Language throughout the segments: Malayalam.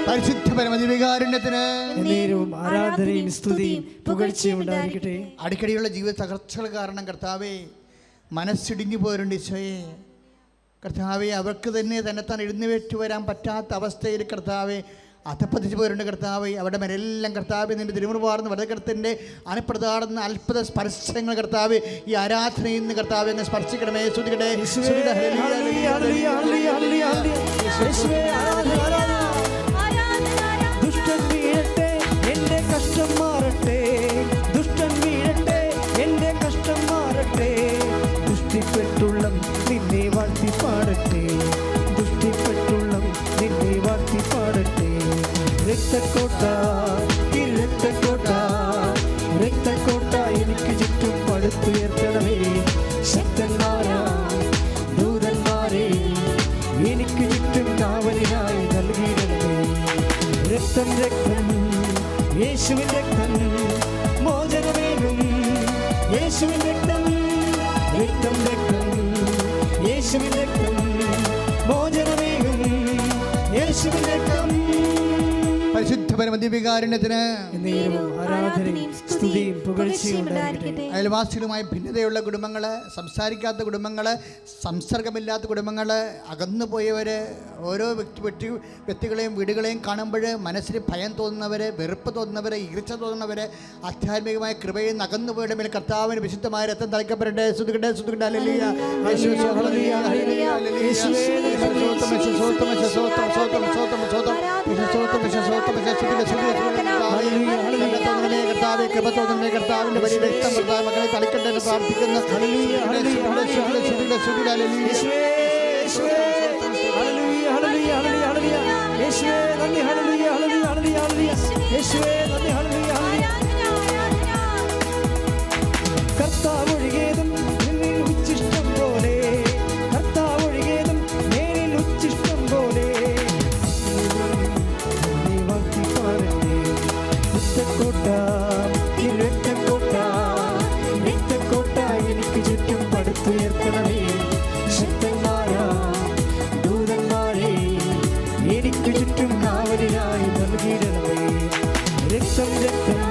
പരിശുദ്ധ പരമദിവ്യകാരുണ്യത്തിന് ആരാധനയും സ്തുതിയും പുകഴ്ചയും ഉണ്ടായിരിക്കട്ടെ. അടിക്കടിയുള്ള ജീവിത തകർച്ചകൾ കാരണം കർത്താവേ മനസ്സിടിഞ്ഞു പോരുണ്ട് ഈശോയെ. കർത്താവെ അവർക്ക് തന്നെ തന്നെത്താൻ എഴുന്നേറ്റ് വരാൻ പറ്റാത്ത അവസ്ഥയിൽ കർത്താവെ അധപ്പതിച്ചു പോരുണ്ട് കർത്താവെ. അവിടെ മേലെല്ലാം കർത്താവെ നിന്റെ തിരുമുറുപാർന്ന് വടകരത്തിൻ്റെ അനപ്രതാടുന്ന അത്ഭുത സ്പർശങ്ങൾ കർത്താവെ ഈ ആരാധനയിൽ നിന്ന് കർത്താവെ എന്നെ സ്പർശിക്കണമേ. ശ്രുതികട്ടെ ദുഷ്ടൻ വീഴട്ടെ, എൻ്റെ കഷ്ടം മാറട്ടെ. ദുഷ്ടൻ വീഴട്ടെ, എൻ്റെ കഷ്ടം മാറട്ടെ. ദുഷ്ടിപ്പെട്ടുള്ളം നിന്നെ വാഴ്ത്തി പാടട്ടെ. ദുഷ്ടിപ്പെട്ടുള്ളം നിന്നെ വാഴ്ത്തി പാടട്ടെ. രക്തക്കോട്ട, രക്തക്കോട്ട, രക്തക്കോട്ട എനിക്ക് ചുറ്റും പടുത്തുയർത്തണമേ. ശക്തന്മാരാ ദൂതന്മാരെ എനിക്ക് ചുറ്റും കാവലിനായി നൽകിയിടണമേ. രക്തം രക്തം യേശുവിൻ രക്തം മോചനമേകും. യേശുവിൻ രക്തം, രക്തം രക്തം യേശുവിൻ രക്തം മോചനമേകും. യേശുവിൻ രക്തം. പരിശുദ്ധ പരമദിവ്യകാരുണ്യത്തിന് ആരാധനയും സ്തുതിയും പുകഴ്ചയും ഉണ്ടായിരിക്കട്ടെ. അയൽവാസികളുമായി ഭിന്നതയുള്ള കുടുംബങ്ങൾ, സംസാരിക്കാത്ത കുടുംബങ്ങൾ, സംസർഗമില്ലാത്ത കുടുംബങ്ങൾ, അകന്നു പോയവർ, ഓരോ വ്യക്തികളെയും വീടുകളെയും കാണുമ്പോൾ മനസ്സിന് ഭയം തോന്നുന്നവർ, വെറുപ്പ് തോന്നുന്നവർ, ഈർച്ച തോന്നുന്നവർ, ആധ്യാത്മികമായ കൃപയിൽ നിന്ന് അകന്നു പോയുടെ മേൽ കർത്താവിന് വിശുദ്ധമായ രക്തം തളിക്കപ്പെടട്ടെ. ശ്രുതികട്ടെ, ശ്രുതികട്ടെ. ഹല്ലേലൂയ, യേശുവേ ഹല്ലേലൂയ, ഹല്ലേലൂയ, കർത്താവിന്റെ വലിയ രക്തം മക്കളെ തളിക്കട്ടെ എന്ന് പ്രാർത്ഥിക്കുന്നു. കർത്താവൊഴികേതും നിന്നിൽ ഉച്ചിഷ്ടം പോലെ, കർത്താവൊഴികേതും നേരിൽ ഉച്ചിഷ്ടം പോലെ. രക്തക്കോട്ട, രക്തക്കോട്ട, രക്തക്കോട്ട എനിക്ക് ചുറ്റും പടുത്തുയർത്തണമേ. ശക്തന്മാരാ ദൂതന്മാരെ എനിക്ക് ചുറ്റും കാവലിനായി നൽകിയിടണമേ. രക്തം രക്തം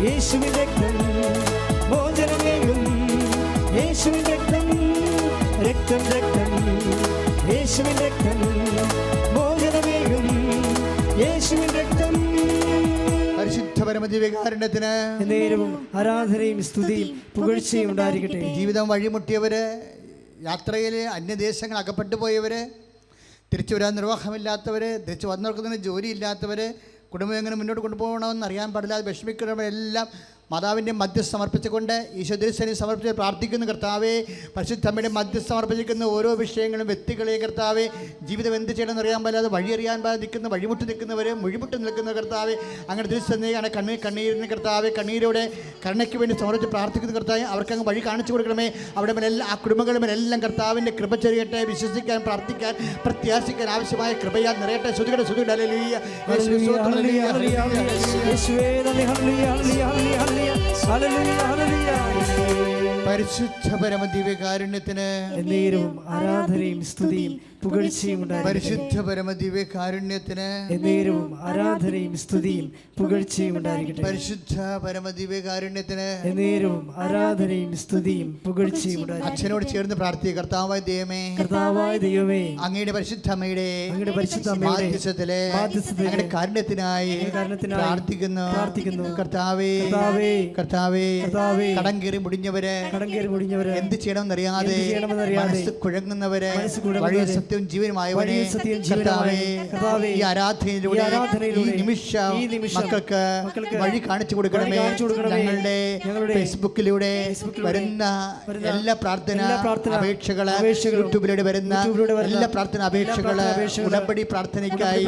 യേശുവിൻ രക്തം മോചനമേകും. യേശുവിൻ രക്തം, രക്തം രക്തം യേശുവിൻ രക്തം മോചനമേകും. യേശുവിൻ രക്തം. പരിശുദ്ധ പരമദിവ്യകാരുണ്യത്തിന് നേരവും ആരാധനയും സ്തുതിയും പുകഴ്ചയും ഉണ്ടായിരിക്കട്ടെ. ജീവിതം വഴിമുട്ടിയവർ, യാത്രയിൽ അന്യദേശങ്ങൾ അകപ്പെട്ടു പോയവർ, തിരിച്ചു വരാൻ നിർവാഹമില്ലാത്തവർ, തിരിച്ചു വന്നവർക്കൊന്നും ജോലിയില്ലാത്തവർ, കുടുംബം എങ്ങനെ മുന്നോട്ട് കൊണ്ടുപോകണമെന്ന് അറിയാൻ പാടില്ലാതെ വിഷമിക്കുന്നവരെല്ലാം മാതാവിൻ്റെ മധ്യസ്ഥ സമർപ്പിച്ചുകൊണ്ട് ഈശോ തിരുസന്നിധിയിൽ സമർപ്പിച്ച് പ്രാർത്ഥിക്കുന്നു. കർത്താവേ, പരിശുദ്ധമ്മയുടെ മധ്യസ്ഥ സമർപ്പിച്ചിരിക്കുന്ന ഓരോ വിഷയങ്ങളും വ്യക്തികളെയും കർത്താവേ, ജീവിതം എന്ത് ചെയ്യണമെന്ന് അറിയാൻ പാടില്ലാതെ വഴിയറിയാൻ പാടില്ല നിൽക്കുന്ന, വഴിമുട്ടി നിൽക്കുന്നവർ, മുഴിമുട്ടി നിൽക്കുന്ന കർത്താവേ, അങ്ങനെ തിരുസന്നിധിയാണ് കണ്ണീരിന് കർത്താവേ, കണ്ണീരോടെ കരുണയ്ക്ക് വേണ്ടി സമർപ്പിച്ച് പ്രാർത്ഥിക്കുന്ന കർത്താവേ, അവർക്കങ്ങ് വഴി കാണിച്ചു കൊടുക്കണമേ. അവിടെ മേലെല്ലാം ആ കുടുംബങ്ങളുടെ മേലെല്ലാം കർത്താവിൻ്റെ കൃപ ചൊരിയട്ടെ. വിശ്വസിക്കാൻ, പ്രാർത്ഥിക്കാൻ, പ്രത്യാശിക്കാൻ ആവശ്യമായ കൃപയാൽ നിറയട്ടെ. ശ്രുതികട്ടെ, ശ്രുതികട്ടെ. ഹല്ലേലൂയ, യേശുവേ ഹല്ലേലൂയ, യേശുവേ ഹല്ലേലൂയ. പരിശുദ്ധ പരമദിവ്യകാരുണ്യത്തിന് എന്നേരവും ആരാധനയും സ്തുതിയും പുകഴ്ചയും ഉണ്ടായിരിക്കട്ടെ. പരിശുദ്ധ പരമദിവ്യകാരുണ്യത്തിന് എന്നേരവും ആരാധനയും സ്തുതിയും പുകഴ്ചയും ഉണ്ടായിരിക്കട്ടെ. പരിശുദ്ധ പരമദിവ്യകാരുണ്യത്തിന് എന്നേരവും ആരാധനയും സ്തുതിയും പുകഴ്ചയും ഉണ്ടായിരിക്കട്ടെ. അച്ഛനോട് ചേർന്ന് പ്രാർത്ഥിക്കുക. കർത്താവായ ദൈവമേ, കർത്താവായ ദൈവമേ, അങ്ങയുടെ പരിശുദ്ധ അമ്മയുടെ മാധ്യസ്ഥത്തിലെ അങ്ങയുടെ കാരുണ്യത്തിനായി പ്രാർത്ഥിക്കുന്നു. കർത്താവേ, കർത്താവേ, കടം കയറി മുടിഞ്ഞവരെ, എന്ത് ചെയ്യണമെന്നറിയാതെ മനസ്സ് കുഴങ്ങുന്നവരെ, വഴി സത്യവും ജീവനുമായവനെ കർത്താവേ, ഈ ആരാധനയിലൂടെ ഈ നിമിഷം മക്കൾക്ക് വഴി കാണിച്ചു കൊടുക്കണമേ. ഞങ്ങളുടെ ഫേസ്ബുക്കിലൂടെ വരുന്ന എല്ലാ പ്രാർത്ഥന അപേക്ഷകള്, യൂട്യൂബിലൂടെ വരുന്ന എല്ലാ പ്രാർത്ഥന അപേക്ഷകള്, ഉടമ്പടി പ്രാർത്ഥനയ്ക്കായി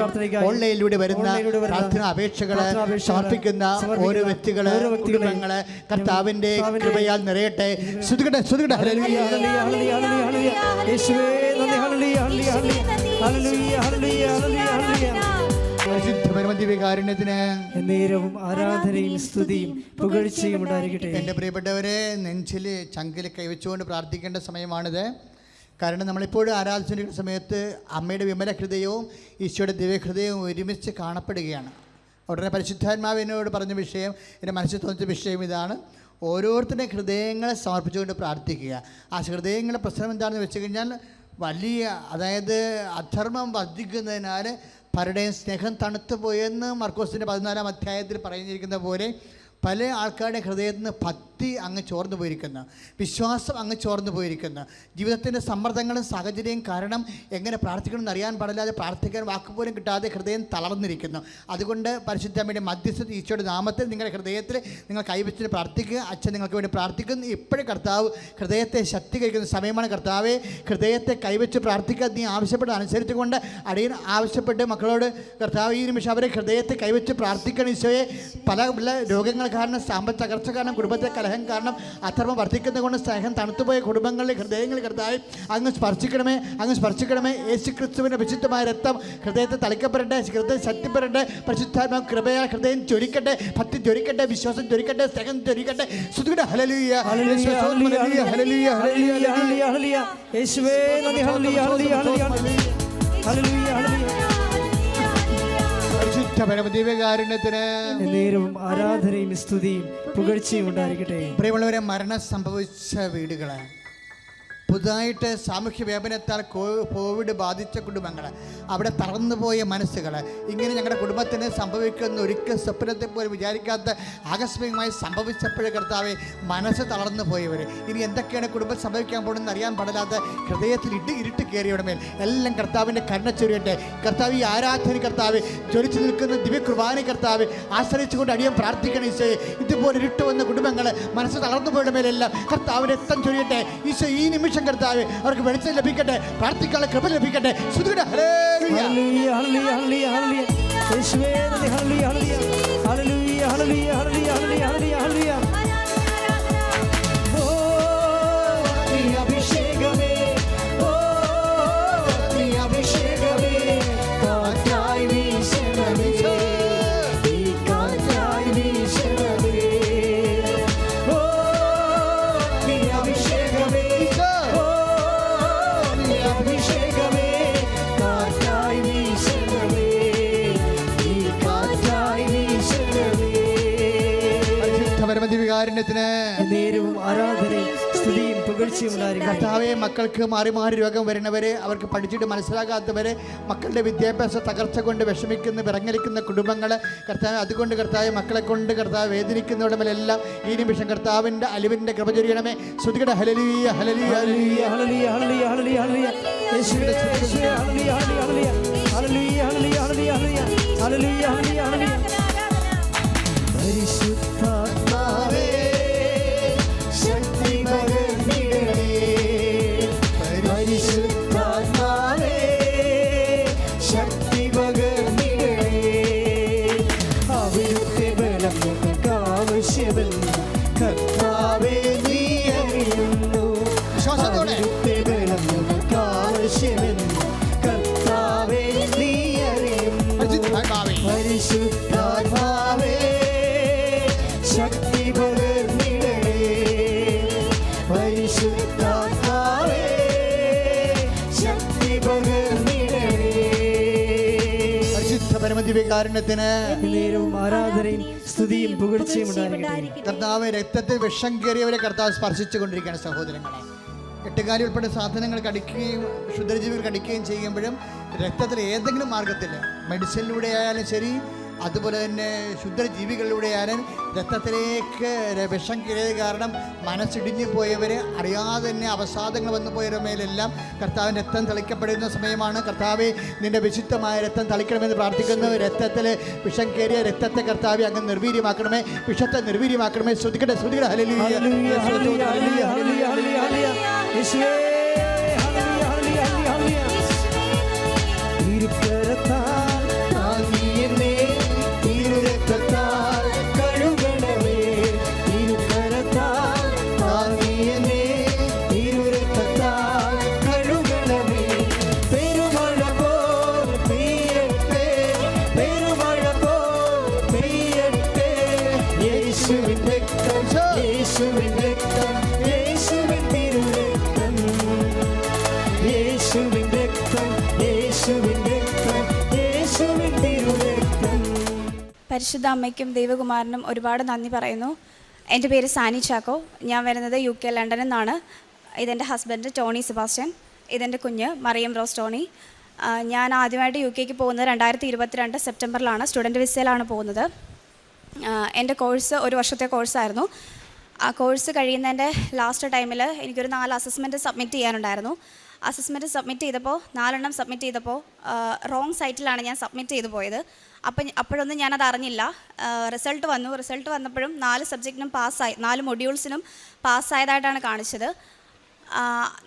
ഓൺലൈനിലൂടെ വരുന്ന പ്രാർത്ഥന അപേക്ഷകള് സമർപ്പിക്കുന്ന ഓരോ വ്യക്തികള്, കുടുംബങ്ങള് കർത്താവിന്റെ കൃപയാൽ നിറയട്ടെ. ശ്രുതികട്ടെ, ശ്രുതികട്ടെ. ഹല്ലേലൂയ, ഹല്ലേലൂയ, ഹല്ലേലൂയ, യേശുവേ നന്ദി. ഹല്ലേലൂയ, ഹല്ലേലൂയ, ഹല്ലേലൂയ, ഹല്ലേലൂയ, ഹല്ലേലൂയ. പരിശുദ്ധ പരമദിവ്യകാരുണ്യത്തിന് എന്നേരവും ആരാധനയും സ്തുതിയും പുകഴ്ചയും ഉണ്ടായിരിക്കട്ടെ. എൻ്റെ പ്രിയപ്പെട്ടവരെ, നെഞ്ചിൽ ചങ്കിൽ കൈവച്ചുകൊണ്ട് പ്രാർത്ഥിക്കേണ്ട സമയമാണിത്. കാരണം നമ്മളിപ്പോഴും ആരാധിച്ചിരിക്കുന്ന സമയത്ത് അമ്മയുടെ വിമല ഹൃദയവും ഈശോയുടെ ദിവ്യഹൃദയവും ഒരുമിച്ച് കാണപ്പെടുകയാണ്. ഉടനെ പരിശുദ്ധാത്മാവിനോട് പറഞ്ഞ വിഷയം, എൻ്റെ മനസ്സിൽ തോന്നിച്ച വിഷയം ഇതാണ്: ഓരോരുത്തരുടെ ഹൃദയങ്ങളെ സമർപ്പിച്ചുകൊണ്ട് പ്രാർത്ഥിക്കുക. ആ ഹൃദയങ്ങളുടെ പ്രശ്നം എന്താണെന്ന് വെച്ച് കഴിഞ്ഞാൽ, വലിയ അതായത് അധർമ്മം വർദ്ധിക്കുന്നതിനാൽ പലരുടെയും സ്നേഹം തണുത്തു പോയെന്ന് മർക്കോസിൻ്റെ 14-ാം അധ്യായത്തിൽ പറഞ്ഞിരിക്കുന്ന പോലെ പല ആൾക്കാരുടെ ഹൃദയത്തിൽ നിന്ന് ഭക്തി അങ്ങ് ചോർന്നു പോയിരിക്കുന്നു, വിശ്വാസം അങ്ങ് ചോർന്നു പോയിരിക്കുന്നു. ജീവിതത്തിൻ്റെ സമ്മർദ്ദങ്ങളും സാഹചര്യവും കാരണം എങ്ങനെ പ്രാർത്ഥിക്കണമെന്ന് അറിയാൻ പാടില്ലാതെ പ്രാർത്ഥിക്കാൻ വാക്കുപോലും കിട്ടാതെ ഹൃദയം തളർന്നിരിക്കുന്നു. അതുകൊണ്ട് പരിശുദ്ധമ്മയുടെ മധ്യസ്ഥ ഈശോയുടെ നാമത്തിൽ നിങ്ങളുടെ ഹൃദയത്തിൽ നിങ്ങൾ കൈവച്ചിട്ട് പ്രാർത്ഥിക്കുക. അച്ഛൻ നിങ്ങൾക്ക് വേണ്ടി പ്രാർത്ഥിക്കുന്നു. ഇപ്പോഴും കർത്താവ് ഹൃദയത്തെ ശക്തീകരിക്കുന്ന സമയമാണ്. കർത്താവെ, ഹൃദയത്തെ കൈവച്ച് പ്രാർത്ഥിക്കാൻ നീ ആവശ്യപ്പെട്ട അനുസരിച്ചുകൊണ്ട് അടിയൻ ആവശ്യപ്പെട്ട് മക്കളോട് കർത്താവ് ഈ നിമിഷം അവരെ ഹൃദയത്തെ കൈവച്ച് പ്രാർത്ഥിക്കണം. ഈശോയെ, പല രോഗങ്ങൾ കാരണം, സാമ്പത്തിക തകർച്ച കാരണം, കുടുംബത്തെ കലഹം കാരണം, അധർമ്മം വർദ്ധിക്കുന്നത് കൊണ്ട് സ്നേഹം തണുത്തുപോയ കുടുംബങ്ങളിലെ ഹൃദയങ്ങളിൽ കർത്താവ് അങ്ങ് സ്പർശിക്കണമേ. യേശു ക്രിസ്തുവിൻ്റെ വിശുദ്ധമായ രക്തം ഹൃദയത്തെ തളിക്കപ്പെടട്ടെ, ഹൃദയം ശക്തിപ്പെടട്ടെ. പരിശുദ്ധാത്മാ കൃപയാൽ ഹൃദയം ജ്വലിക്കട്ടെ, ഭക്തി ജ്വലിക്കട്ടെ, വിശ്വാസം ജ്വലിക്കട്ടെ, സ്നേഹം ജ്വലിക്കട്ടെ. ഹല്ലേലൂയ, ഹല്ലേലൂയ, ഹല്ലേലൂയ, ഹല്ലേലൂയ. യേശുവേ നന്ദി, ഹല്ലേലൂയ, ഹല്ലേലൂയ, ഹല്ലേലൂയ. പരമദിവ്യകാരുണ്യത്തിന് നേരവും ആരാധനയും സ്തുതിയും പുകഴ്ചയും ഉണ്ടായിരിക്കട്ടെ. പ്രിയമുള്ളവരെ, മരണം സംഭവിച്ച വീടുകള്, പുതുതായിട്ട് സാമൂഹ്യ വ്യാപനത്താൽ കോവിഡ് ബാധിച്ച കുടുംബങ്ങൾ, അവിടെ തളർന്നുപോയ മനസ്സുകൾ, ഇങ്ങനെ ഞങ്ങളുടെ കുടുംബത്തിന് സംഭവിക്കുന്ന ഒരിക്കൽ സ്വപ്നത്തെ പോലും വിചാരിക്കാത്ത ആകസ്മികമായി സംഭവിച്ചപ്പോഴേ കർത്താവെ മനസ്സ് തളർന്നു പോയവർ, ഇനി എന്തൊക്കെയാണ് കുടുംബം സംഭവിക്കാൻ പോകുന്നതെന്ന് അറിയാൻ പാടില്ലാത്ത ഹൃദയത്തിൽ ഇരുട്ട് കയറിയവിടെ മേൽ എല്ലാം കർത്താവിൻ്റെ കരുണ ചൊരിയട്ടെ. കർത്താവ്, ഈ ആരാധന കർത്താവ് ജ്വലിച്ചു നിൽക്കുന്ന ദിവ്യകൃപാന കർത്താവ് ആശ്രയിച്ചുകൊണ്ട് അടിയാൻ പ്രാർത്ഥിക്കണം. ഈശോയെ, ഇതുപോലെ ഇരുട്ട് വന്ന കുടുംബങ്ങൾ, മനസ്സ് തളർന്നു പോയുടെ മേലെല്ലാം കർത്താവിൻ്റെ രക്തം ചൊരിയട്ടെ. ഈശോ, ഈ നിമിഷം കർത്താവേ അവർക്ക് വെളിച്ചം ലഭിക്കട്ടെ, പ്രാർത്ഥിക്കാനുള്ള കൃപ ലഭിക്കട്ടെ. ഹല്ലേലൂയ, ഹല്ലേലൂയ, ഹല്ലേലൂയ. യേശുവേ നന്ദി, ഹല്ലേലൂയ, ഹല്ലേലൂയ, ഹല്ലേലൂയ, ഹല്ലേലൂയ, ഹല്ലേലൂയ, ഹല്ലേലൂയ. ഓ നീ അഭിഷേകമേ, ഓ നീ അഭിഷേകമേ, കാറ്റായി വീശണമേ, ഈ കാറ്റായി വീശണമേ. ഓ നീ അഭിഷേകമേ, അഭിഷേകമേ, കാറ്റായി വീശണമേ, ഈ കാറ്റായി വീശണമേ. പരമദിവ്യകാരുണ്യത്തിന് നേരവും ആരാധനയും സ്തുതിയും പുകഴ്ചയും ഉണ്ടായിരിക്കട്ടെ. കർത്താവെ, മക്കൾക്ക് മാറി മാറി രോഗം വരുന്നവരെ, അവർക്ക് പഠിച്ചിട്ട് മനസ്സിലാകാത്തവരെ, മക്കളുടെ വിദ്യാഭ്യാസ തകർച്ച കൊണ്ട് വിഷമിക്കുന്ന വിറങ്ങലിക്കുന്ന കുടുംബങ്ങൾ കർത്താവ്, അതുകൊണ്ട് കർത്താവ് മക്കളെ കൊണ്ട് കർത്താവ് വേദനിക്കുന്നവിടമെല്ലാം ഈ നിമിഷം കർത്താവിൻ്റെ അലിവിൻ്റെ കൃപ ചൊരിയണമേ. ശ്രുതികട ഹല്ലേലൂയ, ഹല്ലേലൂയ, ഹല്ലേലൂയ, ഹല്ലേലൂയ, ഹല്ലേലൂയ, ഹല്ലേലൂയ, ഹല്ലേലൂയ. യേശുവേ, യേശുവേ, ഹല്ലേലൂയ, ഹല്ലേലൂയ, ഹല്ലേലൂയ, ഹല്ലേലൂയ, ഹല്ലേലൂയ, ഹല്ലേലൂയ, ഹല്ലേലൂയ, ഹല്ലേലൂയ. പരിശുദ്ധാത്മാവേ ശക്തി പകർന്നിടണേ, പരിശുദ്ധാത്മാവേ ശക്തി പകർന്നിടണേ. അവിടുത്തെ ബലം ഞങ്ങൾക്ക് ആവശ്യമല്ല, കർത്താവേ നീ അറിയുന്നു. അവിടുത്തെ ബലം ഞങ്ങൾക്ക് ആവശ്യമല്ല, കർത്താവേ നീ അറിയുന്നു. പരിശുദ്ധാത്മാവേ ശക്തി പകർന്നിടണേ, പരിശുദ്ധാത്മാവേ ശക്തി പകർന്നിടണേ. പരിശുദ്ധ പരമദിവ്യകാരുണ്യത്തിന് നേരവും ആരാധനയും സ്തുതിയും പുകഴ്ചയും ഉണ്ടായിരിക്കട്ടെ. കർത്താവ്, രക്തത്തിൽ വിഷം കയറിയവരെ കർത്താവ് സ്പർശിച്ചു കൊണ്ടിരിക്കുകയാണ് സഹോദരങ്ങളെ. എട്ടുകാലി ഉൾപ്പെടെ സാധനങ്ങൾ കടിക്കുകയും ക്ഷുദ്രജീവികൾ കടിക്കുകയും ചെയ്യുമ്പോഴും രക്തത്തിൽ ഏതെങ്കിലും മാർഗത്തിൽ, മെഡിസിനിലൂടെ ആയാലും ശരി, അതുപോലെ തന്നെ ക്ഷുദ്രജീവികളിലൂടെ ആയാലും രക്തത്തിലേക്ക് വിഷം കയറിയത് കാരണം മനസ്സിടിഞ്ഞു പോയവരെ, അറിയാതെ തന്നെ അവസാദങ്ങൾ വന്നു പോയവരുടെ മേലെല്ലാം കർത്താവിൻ്റെ രക്തം തളിക്കപ്പെടുന്ന സമയമാണ്. കർത്താവെ, നിൻ്റെ വിശുദ്ധമായ രക്തം തളിക്കണമെന്ന് പ്രാർത്ഥിക്കുന്നു. രക്തത്തിൽ വിഷം കയറിയ രക്തത്തെ കർത്താവെ അങ്ങ് നിർവീര്യമാക്കണമേ, വിഷത്തെ നിർവീര്യമാക്കണമേ. ശ്രുതിക്കട്ടെ, ശ്രുതിക്കട്ടെ. ഹല്ലേലൂയ, ഹല്ലേലൂയ, ഹല്ലേലൂയ, ഹല്ലേലൂയ, ഹല്ലേലൂയ, ഹല്ലേലൂയ. യേശുവേ, ഹല്ലേലൂയ, ഹല്ലേലൂയ, ഹല്ലേലൂയ. തിരുക്കരത്താൽ താങ്ങിയെന്നെ, തിരുരക്തത്താൽ കഴുകണമേ, തിരുക്കരത്താൽ താങ്ങിയെന്നെ, തിരുരക്തത്താൽ കഴുകണമേ. പെരുമഴ പോൽ പെയ്യട്ടെ, പെരുമഴ പോൽ പെയ്യട്ടെ, യേശുവിൻ രക്തം, യേശുവിൻ രക്തം, യേശുവിൻ തിരുരക്തം. പരിശുദ്ധ അമ്മയ്ക്കും ദൈവകുമാരനും ഒരുപാട് നന്ദി പറയുന്നു. എൻ്റെ പേര് സാനി ചാക്കോ. ഞാൻ വരുന്നത് UK ലണ്ടനിൽ നിന്നാണ്. ഇതെൻ്റെ ഹസ്ബൻഡ് ടോണി സെബാസ്റ്റ്യൻ. ഇതെൻ്റെ കുഞ്ഞ് മറിയം റോസ് ടോണി. ഞാൻ ആദ്യമായിട്ട് UK പോകുന്നത് 2022 സെപ്റ്റംബറിലാണ്. സ്റ്റുഡൻറ്റ് വിസയിലാണ് പോകുന്നത്. എൻ്റെ കോഴ്സ് 1 വർഷത്തെ കോഴ്സായിരുന്നു. ആ കോഴ്സ് കഴിയുന്നതിൻ്റെ ലാസ്റ്റ് ടൈമിൽ എനിക്കൊരു 4 അസസ്മെൻറ്റ് സബ്മിറ്റ് ചെയ്യാനുണ്ടായിരുന്നു. അസസ്മെൻറ്റ് സബ്മിറ്റ് ചെയ്തപ്പോൾ 4 എണ്ണം സബ്മിറ്റ് ചെയ്തപ്പോൾ റോങ് സൈറ്റിലാണ് ഞാൻ സബ്മിറ്റ് ചെയ്തു പോയത്. അപ്പോഴൊന്നും ഞാനത് അറിഞ്ഞില്ല. റിസൾട്ട് വന്നപ്പോഴും 4 സബ്ജക്റ്റിനും പാസ്സായി, 4 മൊഡ്യൂൾസിനും പാസ്സായതായിട്ടാണ് കാണിച്ചത്.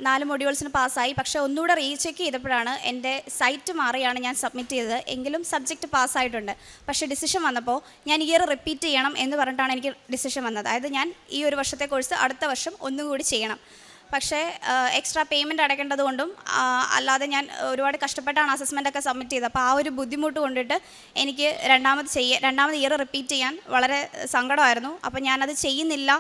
4 മൊഡ്യൂൾസിന് പാസ്സായി. പക്ഷേ ഒന്നുകൂടെ റീചെക്ക് ചെയ്തപ്പോഴാണ് എൻ്റെ സൈറ്റ് മാറിയാണ് ഞാൻ സബ്മിറ്റ് ചെയ്തത്. എങ്കിലും സബ്ജക്റ്റ് പാസ്സായിട്ടുണ്ട്. പക്ഷേ ഡിസിഷൻ വന്നപ്പോൾ ഞാൻ ഇയർ റിപ്പീറ്റ് ചെയ്യണം എന്ന് പറഞ്ഞിട്ടാണ് എനിക്ക് ഡിസിഷൻ വന്നത്. അതായത് ഞാൻ ഈ 1 വർഷത്തെ കോഴ്സ് അടുത്ത വർഷം ഒന്നുകൂടി ചെയ്യണം. പക്ഷേ എക്സ്ട്രാ പേയ്മെൻറ്റ് അടയ്ക്കേണ്ടത് കൊണ്ടും അല്ലാതെ ഞാൻ ഒരുപാട് കഷ്ടപ്പെട്ടാണ് അസസ്മെൻ്റൊക്കെ സബ്മിറ്റ് ചെയ്തത്. അപ്പോൾ ആ ഒരു ബുദ്ധിമുട്ട് കൊണ്ടിട്ട് എനിക്ക് രണ്ടാമത് ഇയർ റിപ്പീറ്റ് ചെയ്യാൻ വളരെ സങ്കടമായിരുന്നു. അപ്പോൾ ഞാനത് ചെയ്യുന്നില്ല.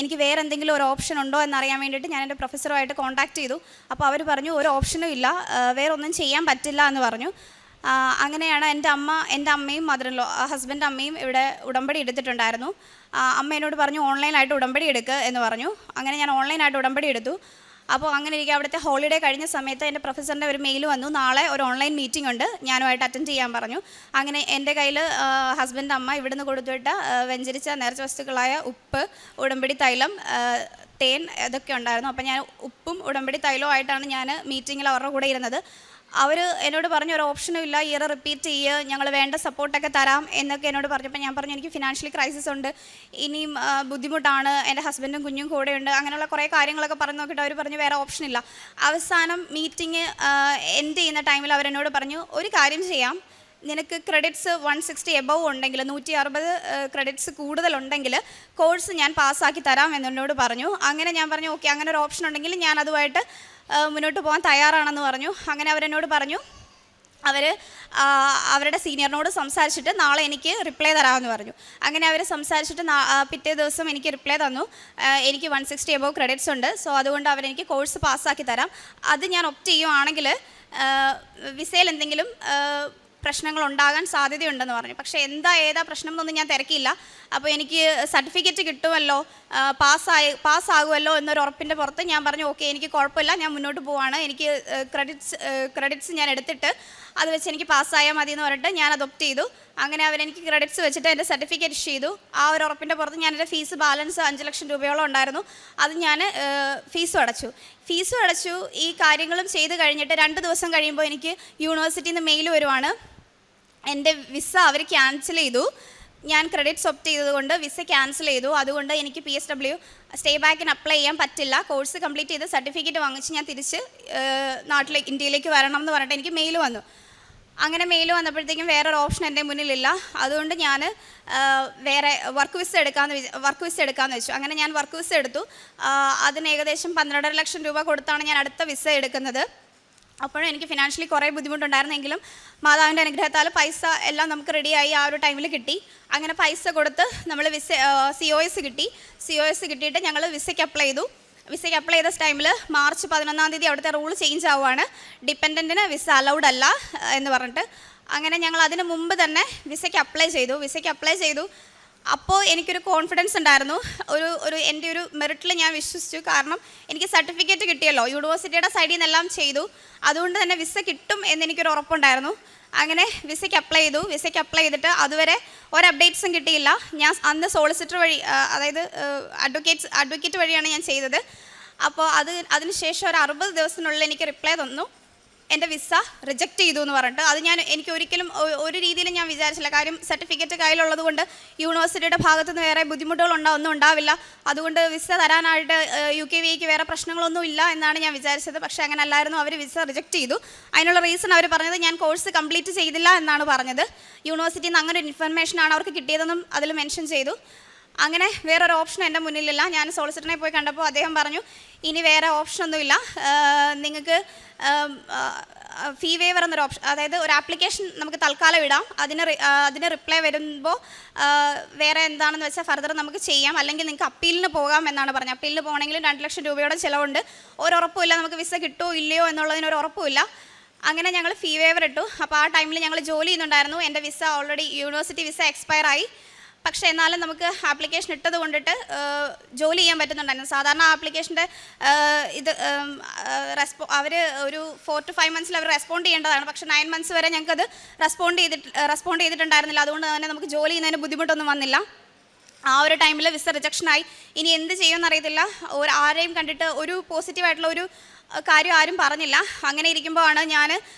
എനിക്ക് വേറെ എന്തെങ്കിലും ഒരു ഓപ്ഷൻ ഉണ്ടോ എന്നറിയാൻ വേണ്ടിയിട്ട് ഞാൻ എൻ്റെ പ്രൊഫസറുമായിട്ട് കോൺടാക്റ്റ് ചെയ്തു. അപ്പോൾ അവർ പറഞ്ഞു ഒരു ഓപ്ഷനും ഇല്ല, വേറെ ഒന്നും ചെയ്യാൻ പറ്റില്ല എന്ന് പറഞ്ഞു. അങ്ങനെയാണ് എൻ്റെ അമ്മയും മദറിൻലോ ഹസ്ബൻഡ് അമ്മയും ഇവിടെ ഉടമ്പടി എടുത്തിട്ടുണ്ടായിരുന്നു. അമ്മ എന്നോട് പറഞ്ഞു ഓൺലൈനായിട്ട് ഉടമ്പടി എടുക്കുക എന്ന് പറഞ്ഞു. അങ്ങനെ ഞാൻ ഓൺലൈനായിട്ട് ഉടമ്പടി എടുത്തു. അപ്പോൾ അങ്ങനെ ഇരിക്കുക അവിടുത്തെ ഹോളിഡേ കഴിഞ്ഞ സമയത്ത് എൻ്റെ പ്രൊഫസറിൻ്റെ ഒരു മെയിൽ വന്നു, നാളെ ഒരു ഓൺലൈൻ മീറ്റിംഗ് ഉണ്ട്, ഞാനുമായിട്ട് അറ്റൻഡ് ചെയ്യാൻ പറഞ്ഞു. അങ്ങനെ എൻ്റെ കയ്യിൽ ഹസ്ബൻഡ് അമ്മ ഇവിടുന്ന് കൊടുത്തിട്ട് വെഞ്ചരിച്ച നേർച്ച വസ്തുക്കളായ ഉപ്പ്, ഉടമ്പടി തൈലം, തേൻ ഇതൊക്കെ ഉണ്ടായിരുന്നു. അപ്പോൾ ഞാൻ ഉപ്പും ഉടമ്പടി തൈലവും ആയിട്ടാണ് ഞാൻ മീറ്റിങ്ങിൽ അവരുടെ കൂടെ ഇരുന്നത്. അവർ എന്നോട് പറഞ്ഞു ഒരു ഓപ്ഷനും ഇല്ല, ഇയർ റിപ്പീറ്റ് ചെയ്യുക, ഞങ്ങൾ വേണ്ട സപ്പോർട്ടൊക്കെ തരാം എന്നൊക്കെ എന്നോട് പറഞ്ഞപ്പോൾ ഞാൻ പറഞ്ഞു എനിക്ക് ഫിനാൻഷ്യലി ക്രൈസിസ് ഉണ്ട്, ഇനിയും ബുദ്ധിമുട്ടാണ്, എൻ്റെ ഹസ്ബൻഡും കുഞ്ഞും കൂടെയുണ്ട്, അങ്ങനെയുള്ള കുറേ കാര്യങ്ങളൊക്കെ പറഞ്ഞു നോക്കിയിട്ട് അവർ പറഞ്ഞു വേറെ ഓപ്ഷനില്ല. അവസാനം മീറ്റിംഗ് എൻഡ് ചെയ്യുന്ന ടൈമിൽ അവരെന്നോട് പറഞ്ഞു ഒരു കാര്യം ചെയ്യാം, നിനക്ക് ക്രെഡിറ്റ്സ് 160 എബവ് ഉണ്ടെങ്കിൽ 160 ക്രെഡിറ്റ്സ് കൂടുതലുണ്ടെങ്കിൽ കോഴ്സ് ഞാൻ പാസ്സാക്കി തരാം എന്നോട് പറഞ്ഞു. അങ്ങനെ ഞാൻ പറഞ്ഞു ഓക്കെ, അങ്ങനെ ഒരു ഓപ്ഷൻ ഉണ്ടെങ്കിൽ ഞാൻ അതുമായിട്ട് മുന്നോട്ട് പോകാൻ തയ്യാറാണെന്ന് പറഞ്ഞു. അങ്ങനെ അവരെന്നോട് പറഞ്ഞു അവരുടെ സീനിയറിനോട് സംസാരിച്ചിട്ട് നാളെ എനിക്ക് റിപ്ലൈ തരാമെന്ന് പറഞ്ഞു. അങ്ങനെ അവർ സംസാരിച്ചിട്ട് പിറ്റേ ദിവസം എനിക്ക് റിപ്ലൈ തന്നു. എനിക്ക് 160 എബവ് ക്രെഡിറ്റ്സ് ഉണ്ട്, സോ അതുകൊണ്ട് അവരെനിക്ക് കോഴ്സ് പാസ്സാക്കി തരാം. അത് ഞാൻ ഒപ്റ്റ് ചെയ്യുവാണെങ്കിൽ വിസയിൽ എന്തെങ്കിലും പ്രശ്നങ്ങൾ ഉണ്ടാകാൻ സാധ്യതയുണ്ടെന്ന് പറഞ്ഞു. പക്ഷേ ഏതാ പ്രശ്നം എന്നൊന്നും ഞാൻ തിരക്കിയില്ല. അപ്പോൾ എനിക്ക് സർട്ടിഫിക്കറ്റ് കിട്ടുമല്ലോ, പാസ്സാകുമല്ലോ എന്നൊരു ഉറപ്പിൻ്റെ പുറത്ത് ഞാൻ പറഞ്ഞു ഓക്കെ എനിക്ക് കുഴപ്പമില്ല, ഞാൻ മുന്നോട്ട് പോവാണ്, എനിക്ക് ക്രെഡിറ്റ്സ് ഞാൻ എടുത്തിട്ട് അത് വെച്ച് എനിക്ക് പാസ്സായാൽ മതി എന്ന് പറഞ്ഞിട്ട് ഞാനത് ഒപ്റ്റ് ചെയ്തു. അങ്ങനെ അവരെനിക്ക് ക്രെഡിറ്റ്സ് വെച്ചിട്ട് എൻ്റെ സർട്ടിഫിക്കറ്റ് ഇഷ്യൂ ചെയ്തു. ആ ഒരു ഉറപ്പിൻ്റെ പുറത്ത് ഞാൻ എൻ്റെ ഫീസ് ബാലൻസ് 5 ലക്ഷം രൂപയോളം ഉണ്ടായിരുന്നു. അത് ഞാൻ ഫീസും അടച്ചു. ഈ കാര്യങ്ങളും ചെയ്ത് കഴിഞ്ഞിട്ട് 2 ദിവസം കഴിയുമ്പോൾ എനിക്ക് യൂണിവേഴ്സിറ്റിയിൽ നിന്ന് മെയിൽ വരുവാണ്, എൻ്റെ വിസ അവർ ക്യാൻസൽ ചെയ്തു. ഞാൻ ക്രെഡിറ്റ്സ് ഒപ്റ്റ് ചെയ്തതുകൊണ്ട് വിസ ക്യാൻസൽ ചെയ്തു. അതുകൊണ്ട് എനിക്ക് PSW സ്റ്റേ ബാക്കിന് അപ്ലൈ ചെയ്യാൻ പറ്റില്ല. കോഴ്സ് കംപ്ലീറ്റ് ചെയ്ത് സർട്ടിഫിക്കറ്റ് വാങ്ങിച്ച് ഞാൻ തിരിച്ച് ഇന്ത്യയിലേക്ക് വരണം എന്ന് പറഞ്ഞിട്ട് എനിക്ക് മെയിൽ വന്നു. അങ്ങനെ മെയിൽ വന്നപ്പോഴത്തേക്കും വേറൊരു ഓപ്ഷൻ എൻ്റെ മുന്നിലില്ല. അതുകൊണ്ട് ഞാൻ വേറെ വർക്ക് വിസ എടുക്കാമെന്ന് വെച്ചു. അങ്ങനെ ഞാൻ വർക്ക് വിസ എടുത്തു. അതിന് ഏകദേശം 12.5 ലക്ഷം രൂപ കൊടുത്താണ് ഞാൻ അടുത്ത വിസ എടുക്കുന്നത്. അപ്പോഴും എനിക്ക് ഫിനാൻഷ്യലി കുറേ ബുദ്ധിമുട്ടുണ്ടായിരുന്നെങ്കിലും മാതാവിൻ്റെ അനുഗ്രഹത്താൽ പൈസ എല്ലാം നമുക്ക് റെഡിയായി ആ ഒരു ടൈമിൽ കിട്ടി. അങ്ങനെ പൈസ കൊടുത്ത് നമ്മൾ COS കിട്ടിയിട്ട് ഞങ്ങൾ വിസയ്ക്ക് അപ്ലൈ ചെയ്ത ടൈമിൽ മാർച്ച് 11-ാം തീയതി അവിടുത്തെ റൂൾ ചേഞ്ച് ആവുകയാണ്, ഡിപ്പെൻഡൻറ്റിന് വിസ അലൗഡ് അല്ല എന്ന് പറഞ്ഞിട്ട്. അങ്ങനെ ഞങ്ങൾ അതിന് മുമ്പ് തന്നെ വിസയ്ക്ക് അപ്ലൈ ചെയ്തു. അപ്പോൾ എനിക്കൊരു കോൺഫിഡൻസ് ഉണ്ടായിരുന്നു, എൻ്റെ ഒരു മെറിറ്റിൽ ഞാൻ വിശ്വസിച്ചു. കാരണം എനിക്ക് സർട്ടിഫിക്കറ്റ് കിട്ടിയല്ലോ, യൂണിവേഴ്സിറ്റിയുടെ സൈഡിൽ നിന്നെല്ലാം ചെയ്തു, അതുകൊണ്ട് തന്നെ വിസ കിട്ടും എന്നെനിക്കൊരു ഉറപ്പുണ്ടായിരുന്നു. അങ്ങനെ വിസയ്ക്ക് അപ്ലൈ ചെയ്തിട്ട് അതുവരെ ഒരു അപ്ഡേറ്റ്സും കിട്ടിയില്ല. ഞാൻ അന്ന് സോളിസിറ്റർ വഴി, അതായത് അഡ്വക്കേറ്റ് വഴിയാണ് ഞാൻ ചെയ്തത്. അപ്പോൾ അതിനുശേഷം ഒരു 60 ദിവസത്തിനുള്ളിൽ എനിക്ക് റിപ്ലൈ തന്നു, എൻ്റെ വിസ റിജക്റ്റ് ചെയ്തു എന്ന് പറഞ്ഞിട്ട്. അത് എനിക്ക് ഒരിക്കലും ഒരു രീതിയിലും ഞാൻ വിചാരിച്ചില്ല. കാര്യം സർട്ടിഫിക്കറ്റ് കയ്യിലുള്ളത് കൊണ്ട് യൂണിവേഴ്സിറ്റിയുടെ ഭാഗത്തു നിന്ന് വേറെ ബുദ്ധിമുട്ടുകളൊന്നും ഉണ്ടാവില്ല. അതുകൊണ്ട് വിസ തരാനായിട്ട് UKVAക്ക് വേറെ പ്രശ്നങ്ങളൊന്നും ഇല്ല എന്നാണ് ഞാൻ വിചാരിച്ചത്. പക്ഷേ അങ്ങനെ അല്ലായിരുന്നു, അവർ വിസ റിജക്റ്റ് ചെയ്തു. അതിനുള്ള റീസൺ അവർ പറഞ്ഞത് ഞാൻ കോഴ്സ് കംപ്ലീറ്റ് ചെയ്തില്ല എന്നാണ് പറഞ്ഞത്. യൂണിവേഴ്സിറ്റിയിൽ നിന്ന് അങ്ങനെ ഒരു ഇൻഫർമേഷനാണ് അവർക്ക് കിട്ടിയതെന്നും അതിൽ മെൻഷൻ ചെയ്തു. അങ്ങനെ വേറൊരു ഓപ്ഷൻ എൻ്റെ മുന്നിലില്ല. ഞാൻ സോളിസിറ്ററിനെ പോയി കണ്ടപ്പോൾ അദ്ദേഹം പറഞ്ഞു ഇനി വേറെ ഓപ്ഷനൊന്നുമില്ല, നിങ്ങൾക്ക് ഫീ വേവർ എന്നൊരു ഓപ്ഷൻ, അതായത് ഒരു ആപ്ലിക്കേഷൻ നമുക്ക് തൽക്കാലം ഇടാം, അതിന് റിപ്ലൈ വരുമ്പോൾ വേറെ എന്താണെന്ന് വെച്ചാൽ ഫർദർ നമുക്ക് ചെയ്യാം, അല്ലെങ്കിൽ നിങ്ങൾക്ക് അപ്പീലിന് പോകാം എന്നാണ് പറഞ്ഞത്. അപ്പീലിന് പോകണമെങ്കിൽ 2 ലക്ഷം രൂപയുടെ ചിലവുണ്ട്, ഒരു ഉറപ്പുമില്ല നമുക്ക് വിസ കിട്ടുമോ ഇല്ലയോ എന്നുള്ളതിനൊരു ഉറപ്പുമില്ല. അങ്ങനെ ഞങ്ങൾ ഫീ വേവർ ഇട്ടു. അപ്പോൾ ആ ടൈമിൽ ഞങ്ങൾ ജോലി ചെയ്യുന്നുണ്ടായിരുന്നു. എൻ്റെ visa already university visa expire ആയി. പക്ഷേ എന്നാലും നമുക്ക് ആപ്ലിക്കേഷൻ ഇട്ടത് കൊണ്ടിട്ട് ജോലി ചെയ്യാൻ പറ്റുന്നുണ്ടായിരുന്നു. സാധാരണ ആപ്ലിക്കേഷൻ്റെ അവർ ഒരു 4 to 5 months അവർ റെസ്പോണ്ട് ചെയ്യേണ്ടതാണ്. പക്ഷേ 9 months വരെ ഞങ്ങൾക്കത് റെസ്പോണ്ട് ചെയ്തിട്ടുണ്ടായിരുന്നില്ല. അതുകൊണ്ട് തന്നെ നമുക്ക് ജോലി ചെയ്യുന്നതിന് ബുദ്ധിമുട്ടൊന്നും വന്നില്ല. ആ ഒരു ടൈമിൽ വിസ റിജക്ഷനായി. ഇനി എന്ത് ചെയ്യുമെന്ന് അറിയത്തില്ല. ആരെയും കണ്ടിട്ട് ഒരു പോസിറ്റീവായിട്ടുള്ള ഒരു കാര്യം ആരും പറഞ്ഞില്ല. അങ്ങനെ ഇരിക്കുമ്പോഴാണ് ഞാൻ